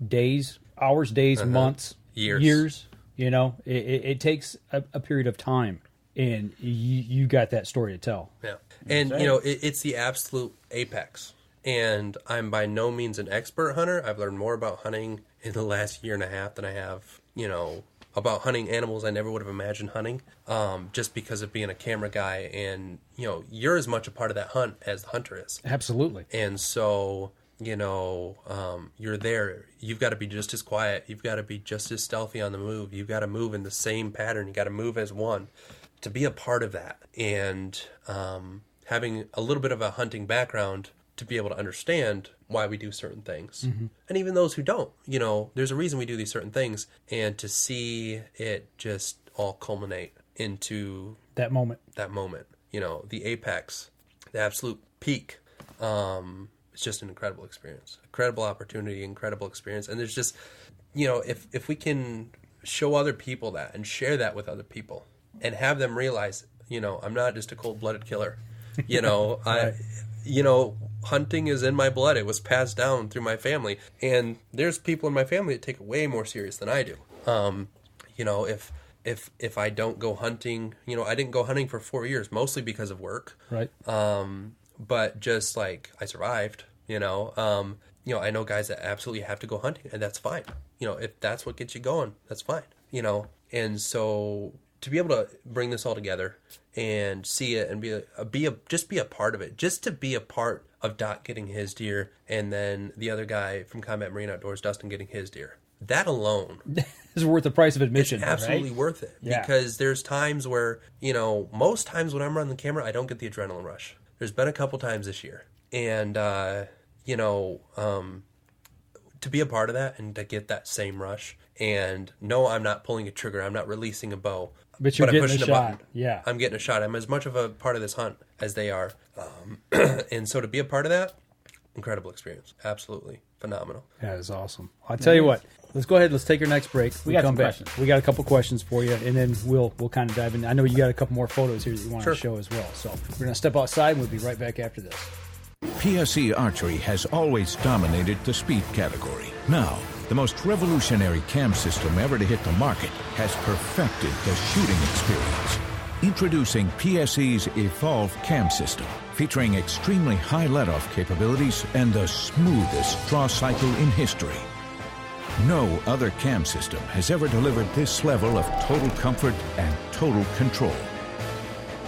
days, hours, days, months, years. You know, it takes a period of time, and you got that story to tell. Yeah. And, you know, it's the absolute apex. And I'm by no means an expert hunter. I've learned more about hunting in the last year and a half than I have, you know, about hunting animals I never would have imagined hunting, just because of being a camera guy. And, you know, you're as much a part of that hunt as the hunter is. Absolutely. And so, you know, you're there. You've got to be just as quiet. You've got to be just as stealthy on the move. You've got to move in the same pattern. You got to move as one to be a part of that. And having a little bit of a hunting background to be able to understand why we do certain things. And even those who don't, you know, there's a reason we do these certain things, and to see it just all culminate into that moment, you know, the apex, the absolute peak. It's just an incredible experience, incredible opportunity, incredible experience. And there's just, you know, if we can show other people that and share that with other people and have them realize, you know, I'm not just a cold-blooded killer, you know, right. You know, hunting is in my blood. It was passed down through my family, and there's people in my family that take it way more serious than I do. You know, if I don't go hunting, you know, I didn't go hunting for 4 years, mostly because of work. Right. But just like I survived, you know, I know guys that absolutely have to go hunting, and that's fine. You know, if that's what gets you going, that's fine. You know, and so to be able to bring this all together and see it and just be a part of it, just to be a part of Doc getting his deer, and then the other guy from Combat Marine Outdoors, Dustin, getting his deer. That alone is worth the price of admission. It's absolutely worth it. Yeah. Because there's times where, you know, most times when I'm running the camera, I don't get the adrenaline rush. There's been a couple times this year. And, you know, to be a part of that and to get that same rush, and no, I'm not pulling a trigger, I'm not releasing a bow, but I'm pushing a shot. Button. Yeah, I'm getting a shot. I'm as much of a part of this hunt as they are. And so to be a part of that, incredible experience. Absolutely phenomenal. That is awesome. I'll tell you what, let's go ahead. Let's take our next break. We got some back. questions. We got a couple questions for you, and then we'll kind of dive in. I know you got a couple more photos here that you want to show as well. So we're going to step outside, and we'll be right back after this. PSE Archery has always dominated the speed category. Now, the most revolutionary cam system ever to hit the market has perfected the shooting experience. Introducing PSE's Evolve Cam System, featuring extremely high let-off capabilities and the smoothest draw cycle in history. No other cam system has ever delivered this level of total comfort and total control.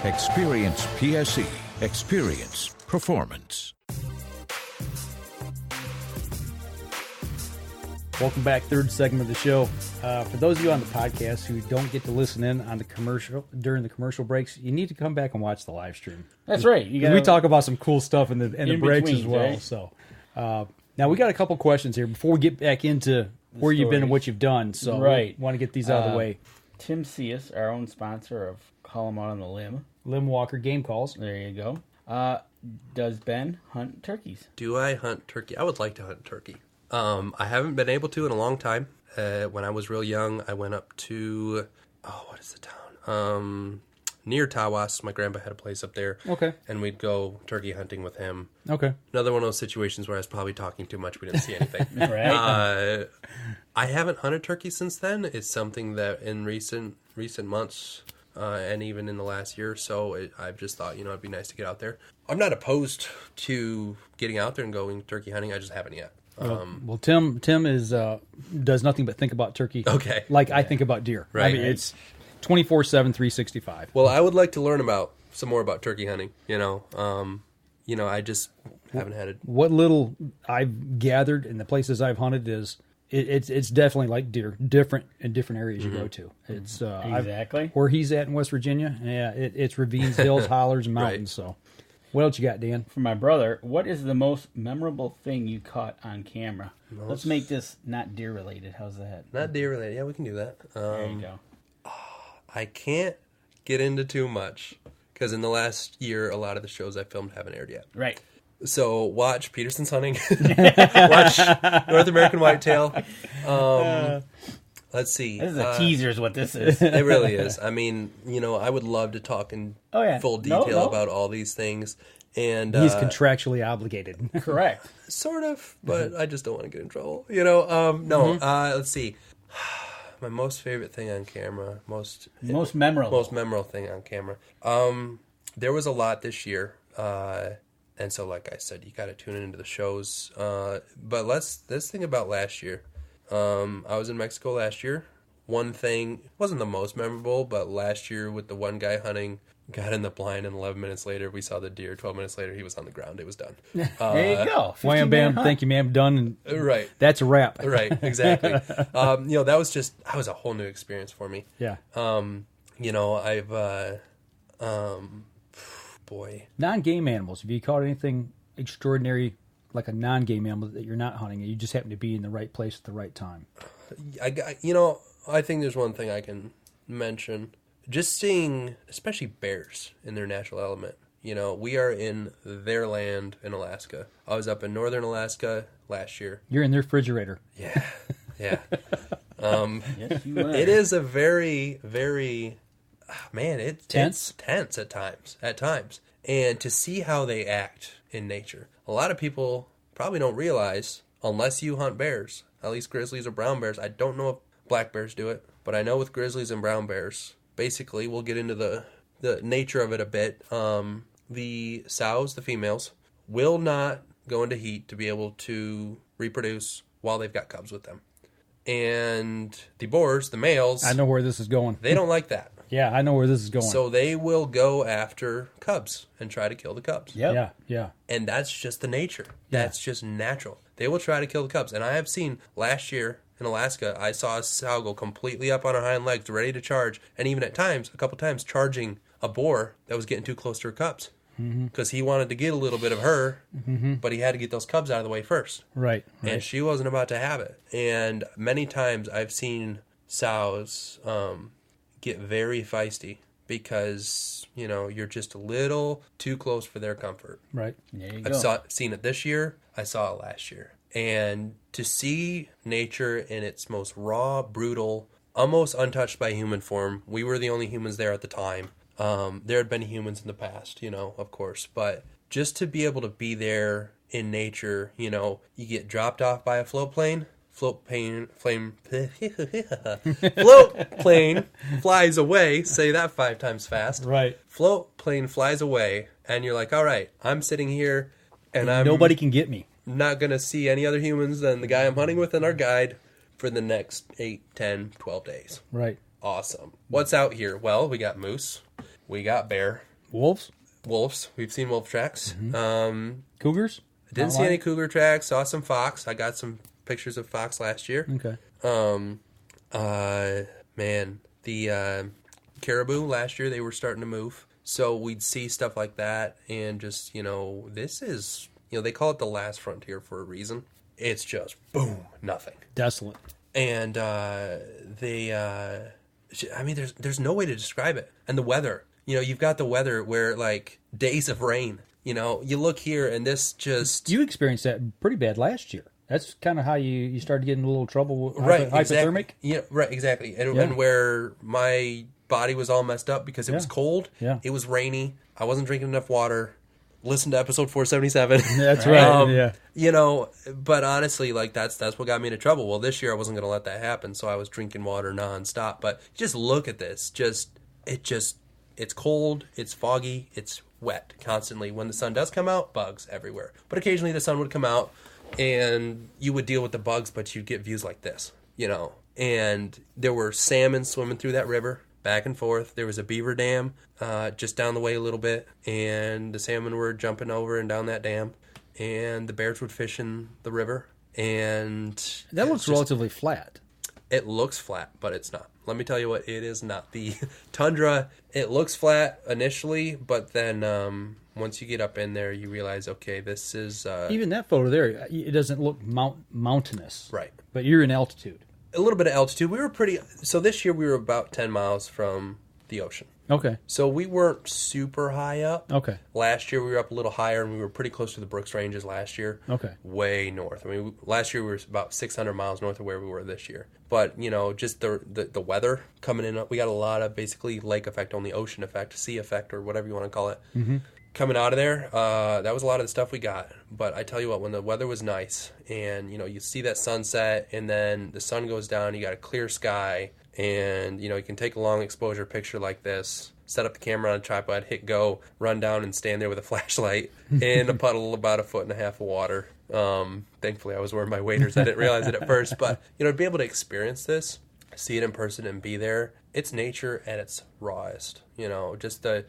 Experience PSE. Experience performance. Welcome back, third segment of the show. For those of you on the podcast who don't get to listen in on the commercial during the commercial breaks, you need to come back and watch the live stream. That's right. We talk about some cool stuff in the breaks as well. Right? So now we got a couple questions here before we get back into where you've been and what you've done. So we want to get these out of the way. Tim Cius, our own sponsor of Call 'em Out on the Limb Walker Game Calls. There you go. Does Ben hunt turkeys? Do I hunt turkey? I would like to hunt turkey. I haven't been able to in a long time. When I was real young, I went up to, what is the town? Near Tawas. My grandpa had a place up there. Okay. And we'd go turkey hunting with him. Okay. Another one of those situations where I was probably talking too much. We didn't see anything. Right. I haven't hunted turkey since then. It's something that in recent months, and even in the last year or so, I've just thought, it'd be nice to get out there. I'm not opposed to getting out there and going turkey hunting. I just haven't yet. Well, Tim is does nothing but think about turkey. Okay. Like I think about deer. Right. I mean, it's 24/7, 365. Well, I would like to learn some more about turkey hunting. I just haven't had it. What little I've gathered in the places I've hunted is it's definitely like deer, different in different areas you go to. It's exactly where he's at in West Virginia. Yeah, it's ravines, hills, hollers, and mountains. Right. So, what else you got, Dan? For my brother, what is the most memorable thing you caught on camera? Let's make this not deer related. How's that? Not deer related. Yeah, we can do that. There you go. I can't get into too much because in the last year, a lot of the shows I filmed haven't aired yet. Right. So watch Peterson's Hunting. Watch North American Whitetail. Let's see. This is a teaser is what this is. It really is. I mean, I would love to talk in full detail about all these things. And he's contractually obligated. Correct. Sort of, but I just don't want to get in trouble. Let's see. My most favorite thing on camera, most memorable thing on camera. There was a lot this year, and so like I said, you got to tune into the shows. But let's think about last year. I was in Mexico last year. One thing wasn't the most memorable, but last year with the one guy hunting, got in the blind, and 11 minutes later we saw the deer. 12 minutes later he was on the ground. It was done. There you go. Wham bam, thank you, ma'am, done. Right. That's a wrap. Right, exactly. That was a whole new experience for me. Yeah. I've non-game animals. Have you caught anything extraordinary, like a non-game animal that you're not hunting, and you just happen to be in the right place at the right time? I think there's one thing I can mention. Just seeing, especially bears in their natural element. We are in their land in Alaska. I was up in northern Alaska last year. You're in their refrigerator. Yeah. Yes, you are. It is a very, very, it's tense at times. And to see how they act in nature. A lot of people probably don't realize, unless you hunt bears, at least grizzlies or brown bears. I don't know if black bears do it, but I know with grizzlies and brown bears, basically, we'll get into the nature of it a bit. The sows, the females, will not go into heat to be able to reproduce while they've got cubs with them. And the boars, the males... I know where this is going. They don't like that. Yeah, I know where this is going. So they will go after cubs and try to kill the cubs. Yep. Yeah. And that's just the nature. That's just natural. They will try to kill the cubs. And I have seen last year... in Alaska, I saw a sow go completely up on her hind legs, ready to charge, and even at times, a couple times, charging a boar that was getting too close to her cubs. Because he wanted to get a little bit of her, but he had to get those cubs out of the way first. Right. And she wasn't about to have it. And many times I've seen sows get very feisty because, you're just a little too close for their comfort. Right. There you go. I've seen it this year. I saw it last year. And to see nature in its most raw, brutal, almost untouched by human form. We were the only humans there at the time. There had been humans in the past, of course. But just to be able to be there in nature, you get dropped off by a float plane. Float plane flies away. Say that 5 times fast. Right. Float plane flies away. And you're like, all right, I'm sitting here and nobody can get me. Not going to see any other humans than the guy I'm hunting with and our guide for the next 8, 10, 12 days. Right. Awesome. What's out here? Well, we got moose. We got bear. Wolves. We've seen wolf tracks. Cougars? I didn't see any cougar tracks. Saw some fox. I got some pictures of fox last year. Okay. The caribou last year, they were starting to move. So we'd see stuff like that and just, this is... they call it the last frontier for a reason. It's just, boom, nothing. Desolate. And there's no way to describe it. And the weather. You've got the weather where, days of rain. You look here and this just... You experienced that pretty bad last year. That's kind of how you started getting a little trouble with right, hypothermic? Exactly. Yeah, right, exactly. And where my body was all messed up because it was cold, it was rainy, I wasn't drinking enough water. Listen to episode 477. That's right. You know, but honestly, like that's what got me into trouble. Well, this year I wasn't going to let that happen, so I was drinking water nonstop. But just look at this. It's cold, it's foggy, it's wet constantly. When the sun does come out, bugs everywhere. But occasionally the sun would come out, and you would deal with the bugs, but you'd get views like this, you know. And there were salmon swimming through that river, back and forth. There was a beaver dam just down the way a little bit, and the salmon were jumping over and down that dam, and the bears would fish in the river. And that looks relatively flat. It looks flat, but it's not. Let me tell you what, it is not. The tundra, it looks flat initially, but then once you get up in there, you realize, okay, this is... Even that photo there, it doesn't look mountainous. Right. But you're in altitude. A little bit of altitude. We were pretty... So this year we were about 10 miles from the ocean. Okay. So we weren't super high up. Okay. Last year we were up a little higher, and we were pretty close to the Brooks Ranges last year. Okay. Way north. I mean, last year we were about 600 miles north of where we were this year. But, you know, just the weather coming in, we got a lot of basically lake effect, only ocean effect, sea effect, or whatever you want to call it. Mm-hmm. Coming out of there, that was a lot of the stuff we got. But I tell you what, when the weather was nice, and, you know, you see that sunset, and then the sun goes down, you got a clear sky, and, you know, you can take a long exposure picture like this, set up the camera on a tripod, hit go, run down and stand there with a flashlight in a puddle about 1.5 feet of water. Thankfully, I was wearing my waders. I didn't realize it at first. But, you know, to be able to experience this, see it in person and be there, it's nature at its rawest. You know, just the...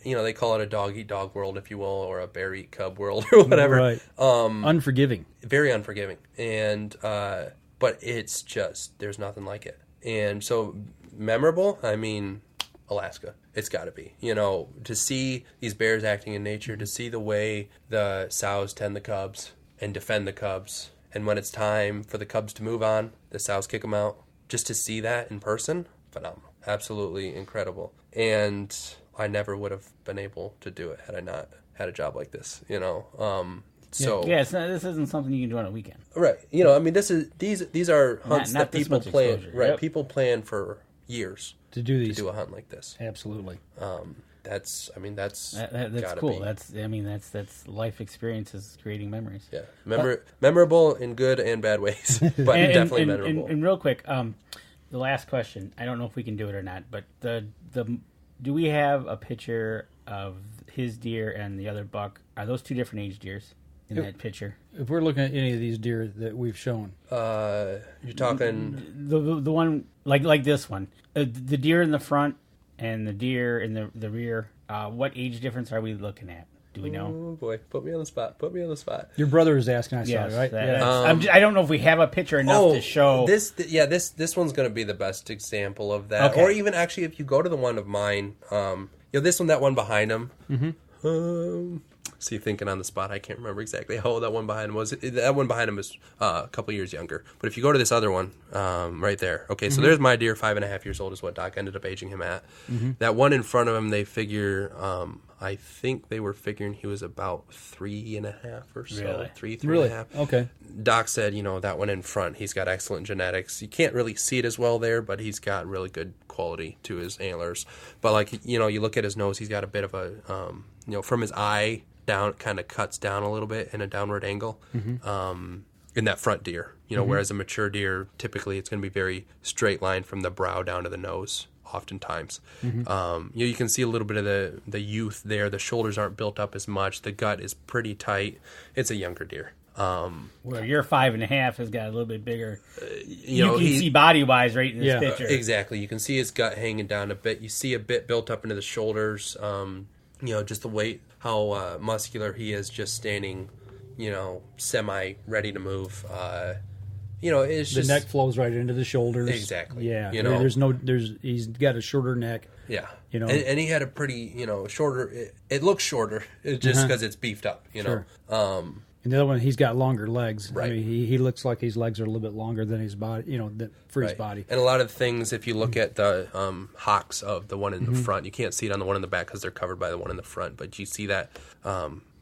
You know, they call it a dog-eat-dog world, if you will, or a bear-eat-cub world, or whatever. Right. Unforgiving. Very unforgiving. And, but it's just, there's nothing like it. And so, memorable, I mean, Alaska. It's got to be. You know, to see these bears acting in nature, to see the way the sows tend the cubs and defend the cubs, and when it's time for the cubs to move on, the sows kick them out. Just to see that in person, phenomenal. Absolutely incredible. And... I never would have been able to do it had I not had a job like this, you know. So yeah, this isn't something you can do on a weekend, right? You know, I mean, these are hunts not that people plan. exposure. Right, Yep. People plan for years to do these, to do a hunt like this. Absolutely. That's that's cool. Be. That's life experiences creating memories. Yeah, memorable in good and bad ways, but definitely memorable. And real quick, the last question. I don't know if we can do it or not, but do we have a picture of his deer and the other buck? Are those two different age deers in that picture? If we're looking at any of these deer that we've shown, you're talking the one like this one, the deer in the front and the deer in the rear. What age difference are we looking at? Do we know? Oh boy, put me on the spot. Your brother is asking. I saw it, right? I don't know if we have a picture enough to show. This one's going to be the best example of that. Okay. Or even actually, if you go to the one of mine, this one, that one behind him. Mm-hmm. See, thinking on the spot, I can't remember exactly how old that one behind him was. That one behind him is a couple years younger. But if you go to this other one, right there. Okay, so there's my deer, 5.5 years old is what Doc ended up aging him at. Mm-hmm. That one in front of him, they figure, I think they were figuring he was about 3.5 or so. Really? 3.5. Okay. Doc said, that one in front, he's got excellent genetics. You can't really see it as well there, but he's got really good quality to his antlers. But you look at his nose, he's got a bit of a, from his eye down, kind of cuts down a little bit in a downward angle. Mm-hmm. In that front deer, whereas a mature deer, typically it's going to be very straight line from the brow down to the nose. Oftentimes, mm-hmm. You can see a little bit of the youth there. The shoulders aren't built up as much. The gut is pretty tight. It's a younger deer. Where your 5.5 has got a little bit bigger. You can see body wise right in this picture. Exactly. You can see his gut hanging down a bit. You see a bit built up into the shoulders. Just the weight, how muscular he is, just standing. Semi ready to move. It's just... The neck flows right into the shoulders. Exactly. Yeah. He's got a shorter neck. Yeah. And he had a pretty, shorter, it looks shorter just because it's beefed up, Sure. And the other one, he's got longer legs. Right. I mean, he looks like his legs are a little bit longer than his body, his body. And a lot of things, if you look at the hocks of the one in the front, you can't see it on the one in the back because they're covered by the one in the front, but you see that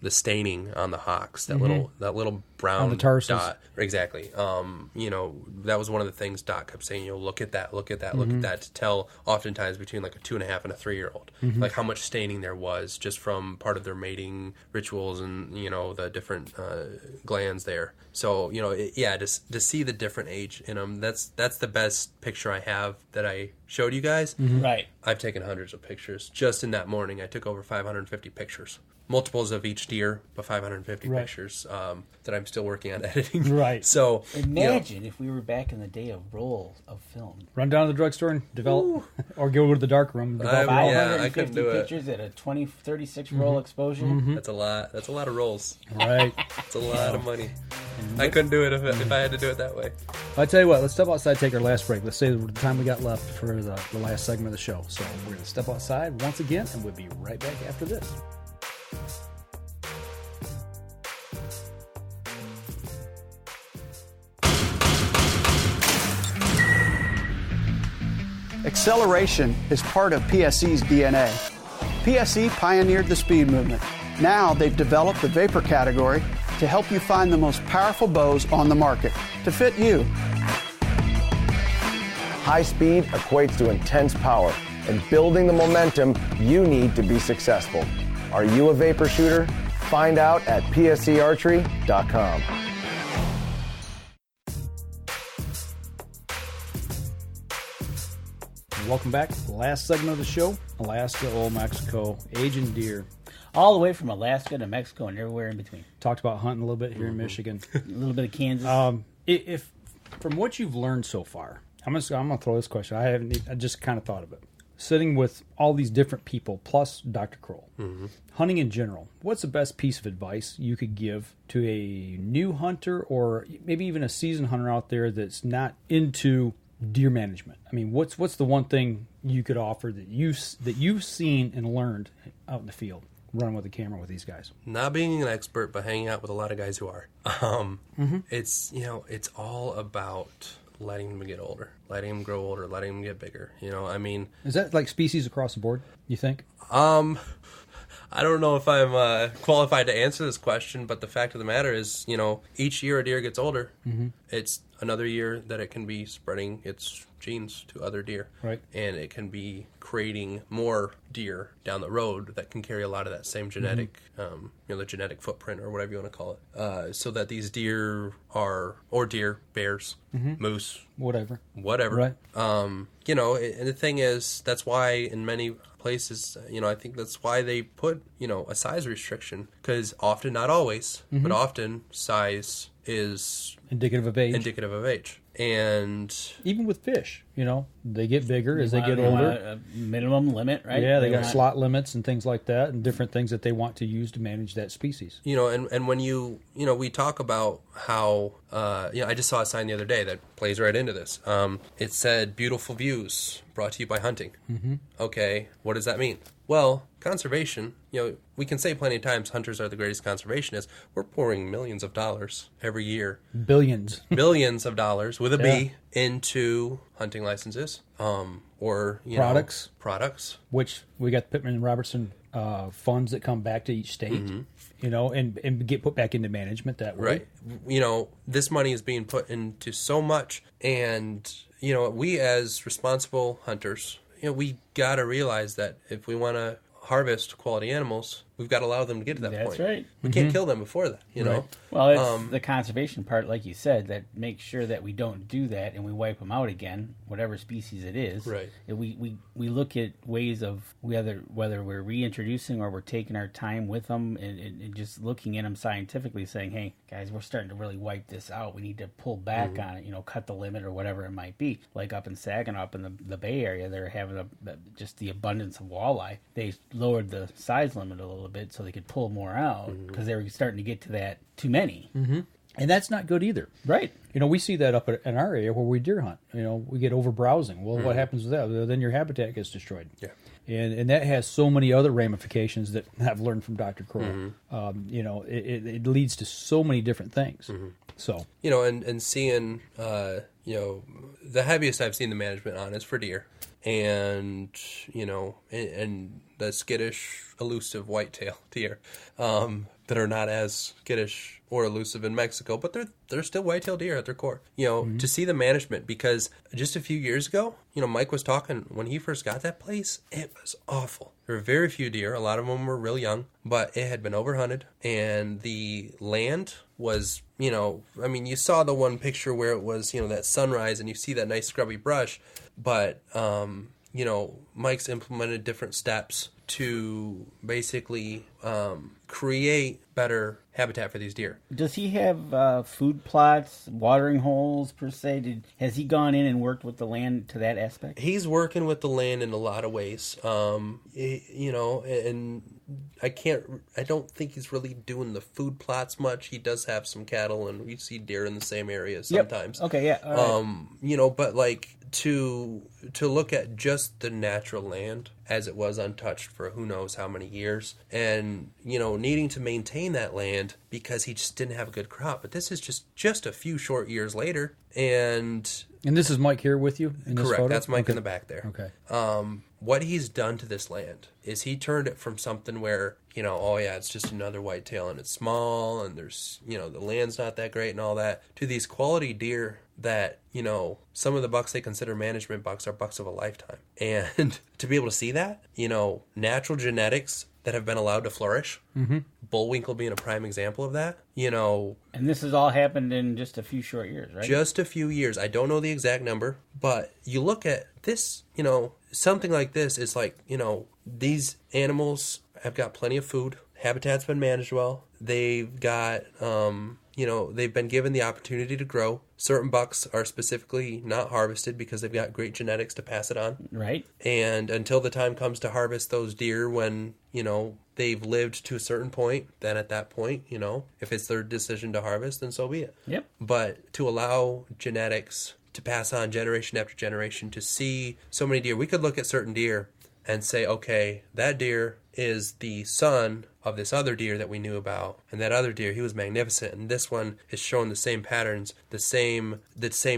the staining on the hocks, that little brown on the tarsus. dot. Exactly. That was one of the things Doc kept saying. Look at that, look at that, to tell oftentimes between like a 2.5 and a 3-year-old, like how much staining there was just from part of their mating rituals and the different glands there. So to see the different age in them, that's the best picture I have that I showed you guys. Right. I've taken hundreds of pictures just in that morning. I took over 550 pictures. Multiples of each deer, but 550 pictures that I'm still working on editing. Right. So imagine if we were back in the day of rolls of film. Run down to the drugstore and develop, or go to the dark room. And develop 550 pictures at a 36 roll exposure. That's a lot. That's a lot of rolls. Right. It's a lot of money. I couldn't do it if I had to do it that way. I tell you what, let's step outside, take our last break. Let's say the time we got left for the last segment of the show. So we're going to step outside once again, and we'll be right back after this. Acceleration is part of PSE's DNA. PSE pioneered the speed movement. Now they've developed the vapor category to help you find the most powerful bows on the market to fit you. High speed equates to intense power and building the momentum you need to be successful. Are you a vapor shooter? Find out at psearchery.com. Welcome back to the last segment of the show, Alaska, Old Mexico, aging deer. All the way from Alaska to Mexico and everywhere in between. Talked about hunting a little bit here in Michigan. A little bit of Kansas. If from what you've learned so far, I'm gonna throw this question. I just kind of thought of it. Sitting with all these different people, plus Dr. Kroll, hunting in general, what's the best piece of advice you could give to a new hunter or maybe even a seasoned hunter out there that's not into deer management? I mean, what's the one thing you could offer that you've seen and learned out in the field, running with a camera with these guys? Not being an expert, but hanging out with a lot of guys who are. It's it's all about letting them get older, letting them grow older, letting them get bigger. Is that like species across the board, you think? I don't know if I'm qualified to answer this question, but the fact of the matter is, each year a deer gets older, it's another year that it can be spreading its genes to other deer. Right. And it can be creating more deer down the road that can carry a lot of that same genetic, the genetic footprint or whatever you want to call it. So that these deer bears, moose, whatever. Right. And the thing is, that's why in many places, I think that's why they put, a size restriction, because often, not always, but often size is indicative of age. And even with fish, they get bigger as they get older. A minimum limit, right? Yeah, they got slot limits and things like that, and different things that they want to use to manage that species. And when we talk about how, I just saw a sign the other day that plays right into this. It said, "Beautiful views brought to you by hunting." Okay, what does that mean? Well, conservation, we can say plenty of times hunters are the greatest conservationists. We're pouring millions of dollars every year. Billions of dollars with a B into hunting licenses, or products. Which we got the Pittman and Robertson funds that come back to each state, and get put back into management that way. Right. This money is being put into so much, and we as responsible hunters, we got to realize that if we want to harvest quality animals, we've got to allow them to get to that point. That's right. We can't kill them before that, know? Well, it's the conservation part, like you said, that makes sure that we don't do that and we wipe them out again, whatever species it is. Right. And we look at ways of whether we're reintroducing or we're taking our time with them and just looking at them scientifically, saying, hey, guys, we're starting to really wipe this out. We need to pull back on it, cut the limit or whatever it might be. Like up in Saginaw, up in the Bay Area, they're having just the abundance of walleye. They lowered the size limit a little bit so they could pull more out because they were starting to get to that too many. And that's not good either. Right. We see that up in our area where we deer hunt. We get over browsing. Well, what happens with that? Then your habitat gets destroyed. Yeah. And that has so many other ramifications that I've learned from Dr. Kroll. It leads to so many different things. So and seeing the heaviest I've seen the management on is for deer, and and the skittish, elusive whitetail deer. that are not as skittish or elusive in Mexico, but they're still whitetail deer at their core. You know, to see the management, because just a few years ago, you know, Mike was talking when he first got that place, it was awful. There were very few deer. A lot of them were real young, but it had been overhunted, and the land was, you know, I mean, you saw the one picture where it was, you know, that sunrise and you see that nice scrubby brush, but, you know, Mike's implemented different steps to basically create better habitat for these deer. Does he have food plots, watering holes per se? Has he gone in and worked with the land to that aspect? He's working with the land in a lot of ways. You know, and I don't think he's really doing the food plots much. He does have some cattle, and we see deer in the same area sometimes. Yep. Okay, yeah. All right. You know, but like to look at just the natural land as it was untouched for who knows how many years, and, you know, needing to maintain that land because he just didn't have a good crop. But this is just a few short years later, and this is Mike here with you in this correct. photo? That's Mike in the back there. Okay. What he's done to this land is he turned it from something where, you know, oh yeah, it's just another whitetail and it's small and there's, you know, the land's not that great and all that, to these quality deer that, you know, some of the bucks they consider management bucks are bucks of a lifetime. And to be able to see that, you know, natural genetics that have been allowed to flourish, Bullwinkle being a prime example of that, you know. And this has all happened in just a few short years, right? Just a few years. I don't know the exact number, but you look at this, you know, something like this is like, you know, these animals have got plenty of food. Habitat's been managed well. They've got, you know, they've been given the opportunity to grow. Certain bucks are specifically not harvested because they've got great genetics to pass it on. Right. And until the time comes to harvest those deer when, you know, they've lived to a certain point, then at that point, you know, if it's their decision to harvest, then so be it. Yep. But to allow genetics to pass on generation after generation, to see so many deer, we could look at certain deer and say, okay, that deer is the son of this other deer that we knew about, and that other deer, he was magnificent, and this one is showing the same patterns, the same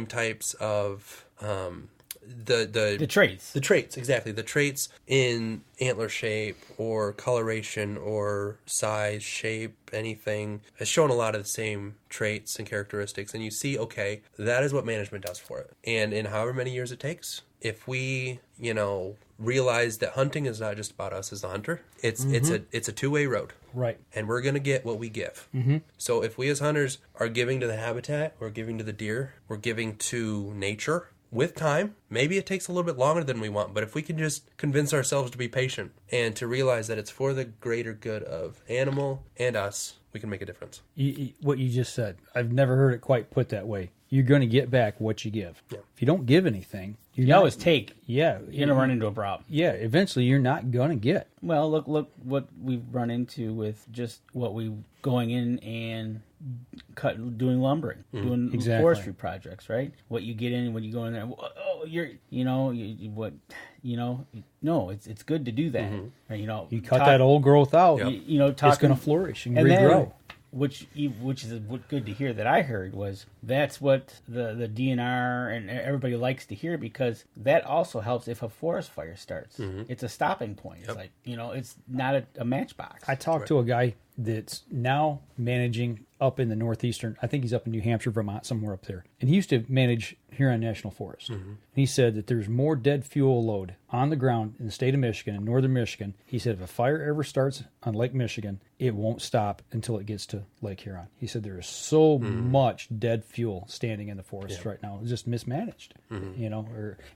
types of the traits, exactly, the traits in antler shape or coloration or size, shape, anything. It's showing a lot of the same traits and characteristics, and you see, okay, that is what management does for it. And in however many years it takes, if we, you know, realize that hunting is not just about us as the hunter, it's a two-way road, right? And we're gonna get what we give. So if we as hunters are giving to the habitat, we're giving to the deer, we're giving to nature. With time, maybe it takes a little bit longer than we want, but if we can just convince ourselves to be patient and to realize that it's for the greater good of animal and us, we can make a difference. What you just said, I've never heard it quite put that way. You're going to get back what you give. Yeah. If you don't give anything, you always take. Yeah. You're going to run into a problem. Yeah, eventually you're not going to get. Well, look what we've run into with just what we going in and doing lumbering, doing forestry projects, right? What you get in when you go in there, no, it's good to do that. Right, you know, you cut that old growth out. You know, it's going to flourish and regrow. Then, which is good to hear that I heard was that's what the DNR and everybody likes to hear, because that also helps if a forest fire starts. It's a stopping point. It's like, you know, it's not a matchbox. I talked to a guy that's now managing up in the northeastern, I think he's up in New Hampshire, Vermont, somewhere up there. And he used to manage Huron National Forest. And he said that there's more dead fuel load on the ground in the state of Michigan, in northern Michigan. He said if a fire ever starts on Lake Michigan, it won't stop until it gets to Lake Huron. He said there is so much dead fuel standing in the forest right now. It's just mismanaged, you know.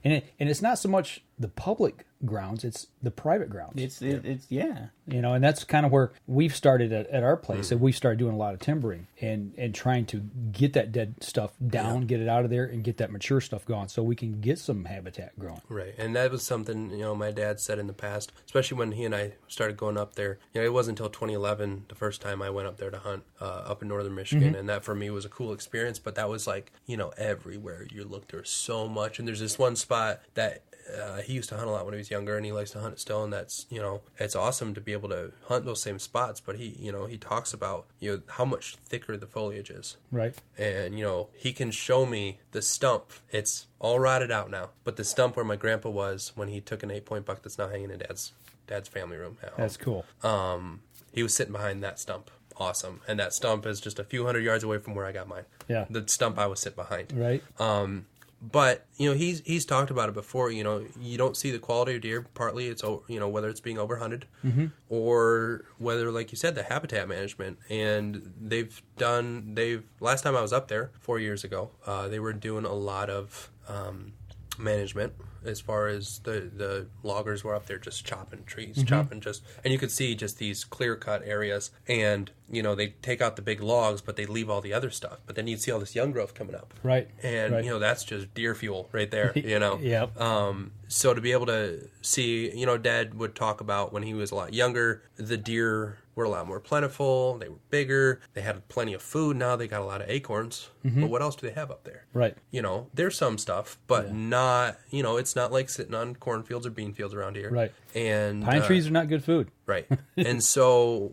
And it's not so much the public grounds, it's the private grounds. It's you know, and that's kind of where we've started at our place. And we started doing a lot of timbering and trying to get that dead stuff down, get it out of there, and get that mature stuff gone so we can get some habitat growing. Right, and that was something, you know, my dad said in the past, especially when he and I started going up there. You know, it wasn't until 2011 the first time I went up there to hunt up in northern Michigan, and that for me was a cool experience. But that was like, you know, everywhere you look, there's so much, and there's this one spot that he used to hunt a lot when he was younger, and he likes to hunt it still, and that's, you know, it's awesome to be able to hunt those same spots. But he, you know, he talks about, you know, how much thicker the foliage is. Right. And, you know, he can show me the stump. It's all rotted out now, but the stump where my grandpa was when he took an 8-point buck that's now hanging in Dad's family room at home. That's cool. He was sitting behind that stump awesome. And that stump is just a few hundred yards away from where I got mine. Yeah. The stump I was sitting behind. Right. But, you know, he's talked about it before. You know, you don't see the quality of deer. Partly it's, you know, whether it's being overhunted or whether, like you said, the habitat management. And last time I was up there 4 years ago, they were doing a lot of management as far as the loggers were up there just chopping trees, and you could see just these clear-cut areas. And, you know, they take out the big logs, but they leave all the other stuff. But then you'd see all this young growth coming up. Right. And, you know, that's just deer fuel right there, you know. Yep. So to be able to see, you know, Dad would talk about when he was a lot younger, the deer were a lot more plentiful. They were bigger. They had plenty of food. Now they got a lot of acorns. But what else do they have up there? Right. You know, there's some stuff, but not, you know, it's not like sitting on cornfields or bean fields around here. Right. And pine trees are not good food. Right. And so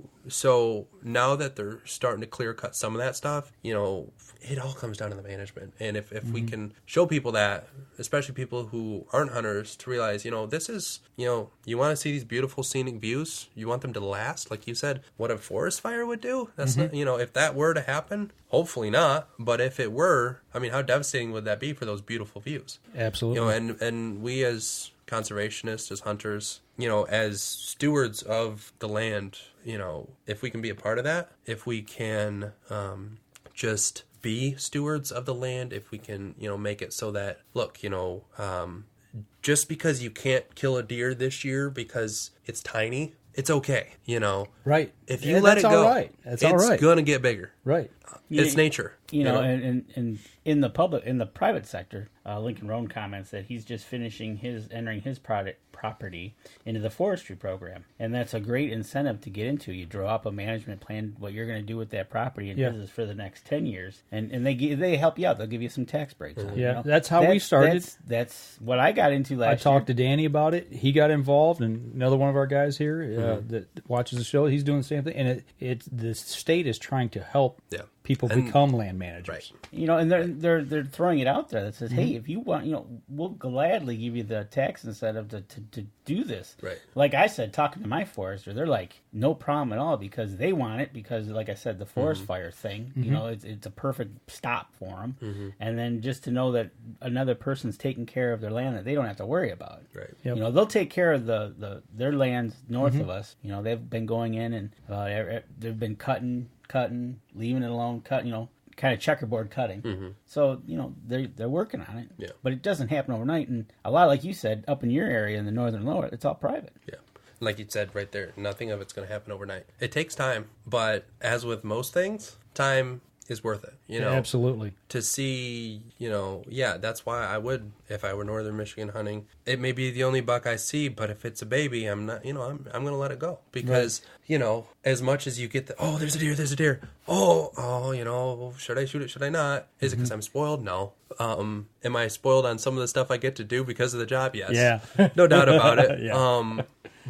now that they're starting to clear cut some of that stuff, you know, it all comes down to the management. And if we can show people that, especially people who aren't hunters, to realize, you know, this is, you know, you want to see these beautiful scenic views, you want them to last, like you said, what a forest fire would do. That's not, you know, if that were to happen, hopefully not, but if it were, I mean, how devastating would that be for those beautiful views? Absolutely. You know, and we as conservationists, as hunters, you know, as stewards of the land, you know, if we can be a part of that, if we can just be stewards of the land, if we can, you know, make it so that, look, you know, just because you can't kill a deer this year because it's tiny, it's okay, you know. Right. If you let it go, that's it's all right. going to get bigger. Right. It's nature. You know, and in the private sector, Lincoln Roan comments that he's just entering his property into the forestry program, and that's a great incentive to get into. You draw up a management plan, what you're going to do with that property, and this is for the next 10 years, and they help you out. They'll give you some tax breaks. Yeah, you know? that's how we started. That's what I got into last year. I talked to Danny about it. He got involved, and another one of our guys here that watches the show, he's doing the same thing. And the state is trying to help people become land managers. Right. You know, and they're throwing it out there that says, hey, if you want, you know, we'll gladly give you the tax incentive to do this. Right. Like I said, talking to my forester, they're like, no problem at all, because they want it, because, like I said, the forest fire thing, you know, it's a perfect stop for them. And then just to know that another person's taking care of their land that they don't have to worry about. Right. Yep. You know, they'll take care of their lands north of us. You know, they've been going in and they've been cutting, leaving it alone, you know, kind of checkerboard cutting. So, you know, they're working on it. Yeah. But it doesn't happen overnight. And a lot, like you said, up in your area in the northern lower, it's all private. Yeah. Like you said right there, nothing of it's going to happen overnight. It takes time, but as with most things, time is worth it, you know. Absolutely. To see, you know, that's why I would, if I were northern Michigan hunting, it may be the only buck I see, but if it's a baby, I'm not, you know, I'm going to let it go, because, you know, as much as you get there's a deer. Oh, you know, should I shoot it? Should I not? Is it because I'm spoiled? No. Am I spoiled on some of the stuff I get to do because of the job? Yes. Yeah. No doubt about it. Yeah.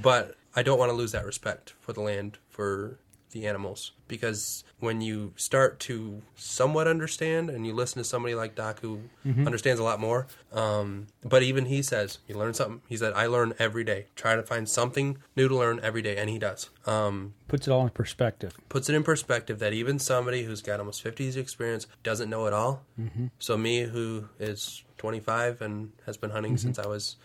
But I don't want to lose that respect for the land, for the animals, because when you start to somewhat understand, and you listen to somebody like Doc who understands a lot more, but even he says, you learn something. He said, I learn every day. Try to find something new to learn every day, and he does. Puts it all in perspective. Puts it in perspective that even somebody who's got almost 50 years experience doesn't know it all. So me, who is 25 and has been hunting since I was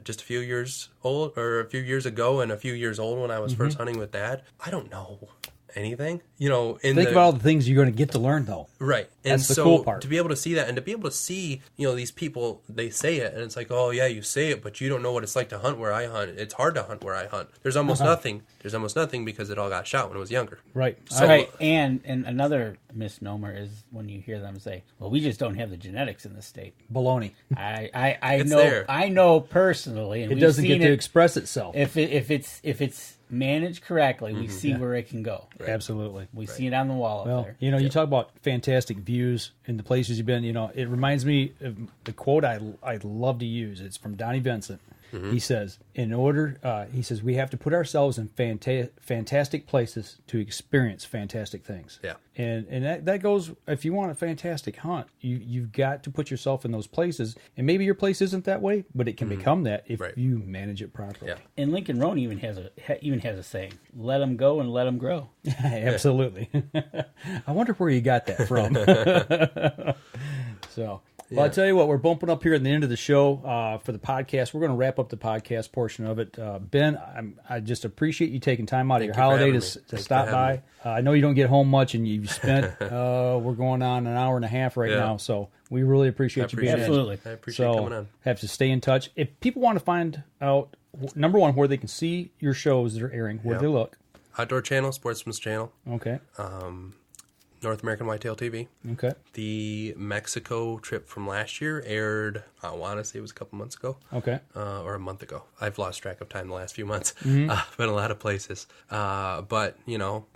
just a few years old, or a few years ago, and a few years old when I was first hunting with Dad, I don't know anything, you know. Think about all the things you're going to get to learn, though. Right. That's and the cool part. To be able to see that, and to be able to see, you know, these people, they say it, and it's like, oh yeah, you say it, but you don't know what it's like to hunt where I hunt. It's hard to hunt where I hunt. There's almost nothing. There's almost nothing, because it all got shot when I was younger. Right. So, right. And another misnomer is when you hear them say, well, we just don't have the genetics in the state. Baloney. I know personally, and it doesn't get to express itself. If it's managed correctly, we see where it can go. Right. Absolutely. We see it on the wall up there. You know, you talk about fantastic views in the places you've been. You know, it reminds me of the quote I love to use. It's from Donnie Vincent. He says, he says, we have to put ourselves in fantastic places to experience fantastic things. Yeah. And that goes, if you want a fantastic hunt, you've got to put yourself in those places. And maybe your place isn't that way, but it can become that if you manage it properly. Yeah. And Lincoln Roan even has a saying, let them go and let them grow. Absolutely. I wonder where you got that from. So, well, I'll tell you what, we're bumping up here at the end of the show for the podcast. We're going to wrap up the podcast portion of it. Ben, I just appreciate you taking time out of your holiday to stop by. I know you don't get home much, and you've spent, we're going on an hour and a half right now, so we really appreciate you being in. Absolutely. I appreciate coming on. Have to stay in touch. If people want to find out, number one, where they can see your shows that are airing, where they look. Outdoor Channel, Sportsman's Channel. Okay. North American Whitetail TV. Okay. The Mexico trip from last year aired, I want to say it was a couple months ago. Okay. Or a month ago. I've lost track of time the last few months. Mm-hmm. Been a lot of places. But, you know,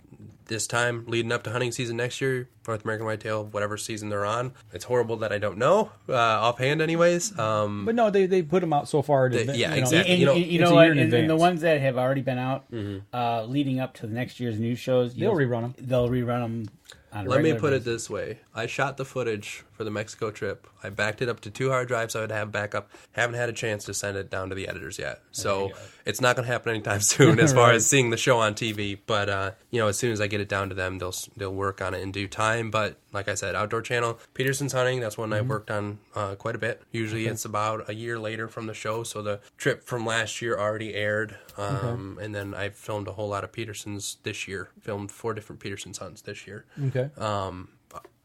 this time leading up to hunting season next year, North American Whitetail, whatever season they're on. It's horrible that I don't know offhand anyways. But no, they put them out so far. Exactly. You know what? And the ones that have already been out leading up to the next year's news shows, they'll rerun them. They'll rerun them. Let me put it this way. I shot the footage for the Mexico trip. I backed it up to 2 hard drives so I would have backup. Haven't had a chance to send it down to the editors yet. So it's not going to happen anytime soon as far as seeing the show on TV. But, as soon as I get it down to them, they'll work on it in due time. But like I said, Outdoor Channel, Peterson's Hunting, that's one I worked on quite a bit. Usually it's about a year later from the show. So the trip from last year already aired. And then I filmed a whole lot of Peterson's this year. Filmed 4 different Peterson's hunts this year. Okay.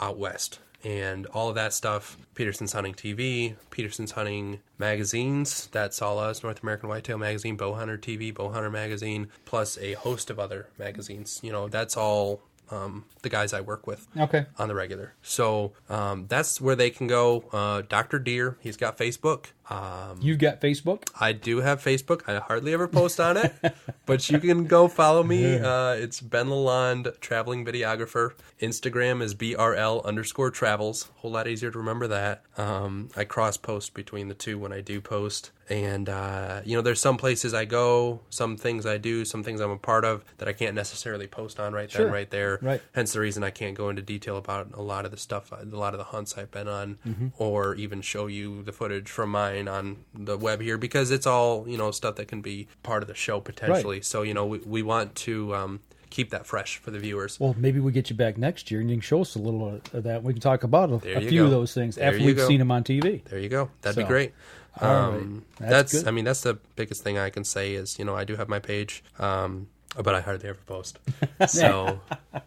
Out west. And all of that stuff, Peterson's Hunting TV, Peterson's Hunting magazines, that's all us, North American Whitetail Magazine, Bowhunter TV, Bowhunter Magazine, plus a host of other magazines. That's all the guys I work with on the regular. So that's where they can go. Dr. Deer, he's got Facebook. You've got Facebook? I do have Facebook. I hardly ever post on it, but you can go follow me. It's Ben Lalonde, Traveling Videographer. Instagram is BRL_travels. Whole lot easier to remember that. I cross-post between the two when I do post. And, there's some places I go, some things I do, some things I'm a part of that I can't necessarily post on right then, right there. Right. Hence the reason I can't go into detail about a lot of the stuff, a lot of the hunts I've been on, or even show you the footage from mine on the web here, because it's all, stuff that can be part of the show potentially. Right. So, we want to keep that fresh for the viewers. Well, maybe we get you back next year and you can show us a little of that. We can talk about a few of those things after we've seen them on TV. There you go. That'd be great. That's good. That's the biggest thing I can say is, I do have my page, but I hardly ever post. So,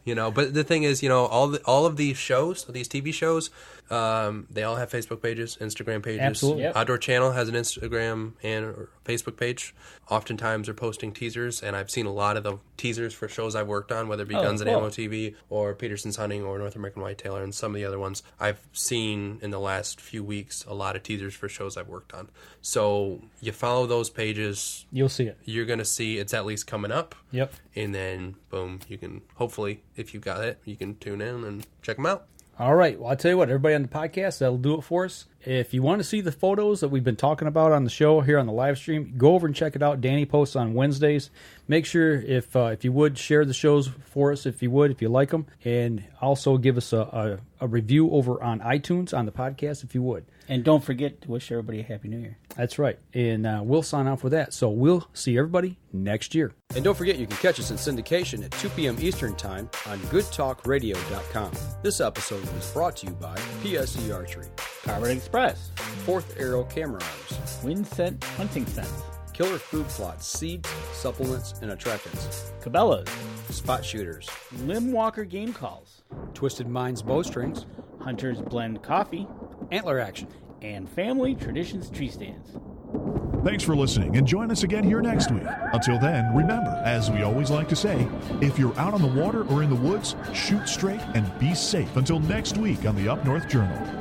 but the thing is, all of these shows, these TV shows, they all have Facebook pages, Instagram pages. Absolutely. Yep. Outdoor Channel has an Instagram and Facebook page. Oftentimes they're posting teasers, and I've seen a lot of the teasers for shows I've worked on, whether it be Guns and Ammo TV or Peterson's Hunting or North American Whitetail and some of the other ones. I've seen in the last few weeks a lot of teasers for shows I've worked on. So you follow those pages. You'll see it. You're going to see it's at least coming up. Yep. And then, boom, you can, hopefully, if you got it, you can tune in and check them out. All right. Well, I'll tell you what, everybody on the podcast, that'll do it for us. If you want to see the photos that we've been talking about on the show here on the live stream, go over and check it out. Danny posts on Wednesdays. Make sure, if you would, share the shows for us if you like them. And also give us a review over on iTunes on the podcast if you would. And don't forget to wish everybody a Happy New Year. That's right. And we'll sign off with that. So we'll see everybody next year. And don't forget, you can catch us in syndication at 2 p.m. Eastern Time on goodtalkradio.com. This episode was brought to you by PSE Archery, Carbon Express, Fourth Arrow Camera Arms, Winsent Hunting Sense, Killer Food Plots, Seeds, Supplements, and Attractants, Cabela's, Spot Shooters, Limb Walker Game Calls, Twisted Minds Bowstrings, Hunter's Blend Coffee, Antler Action, and Family Traditions Tree Stands. Thanks for listening, and join us again here next week. Until then, remember, as we always like to say, if you're out on the water or in the woods, shoot straight and be safe. Until next week on the Up North Journal.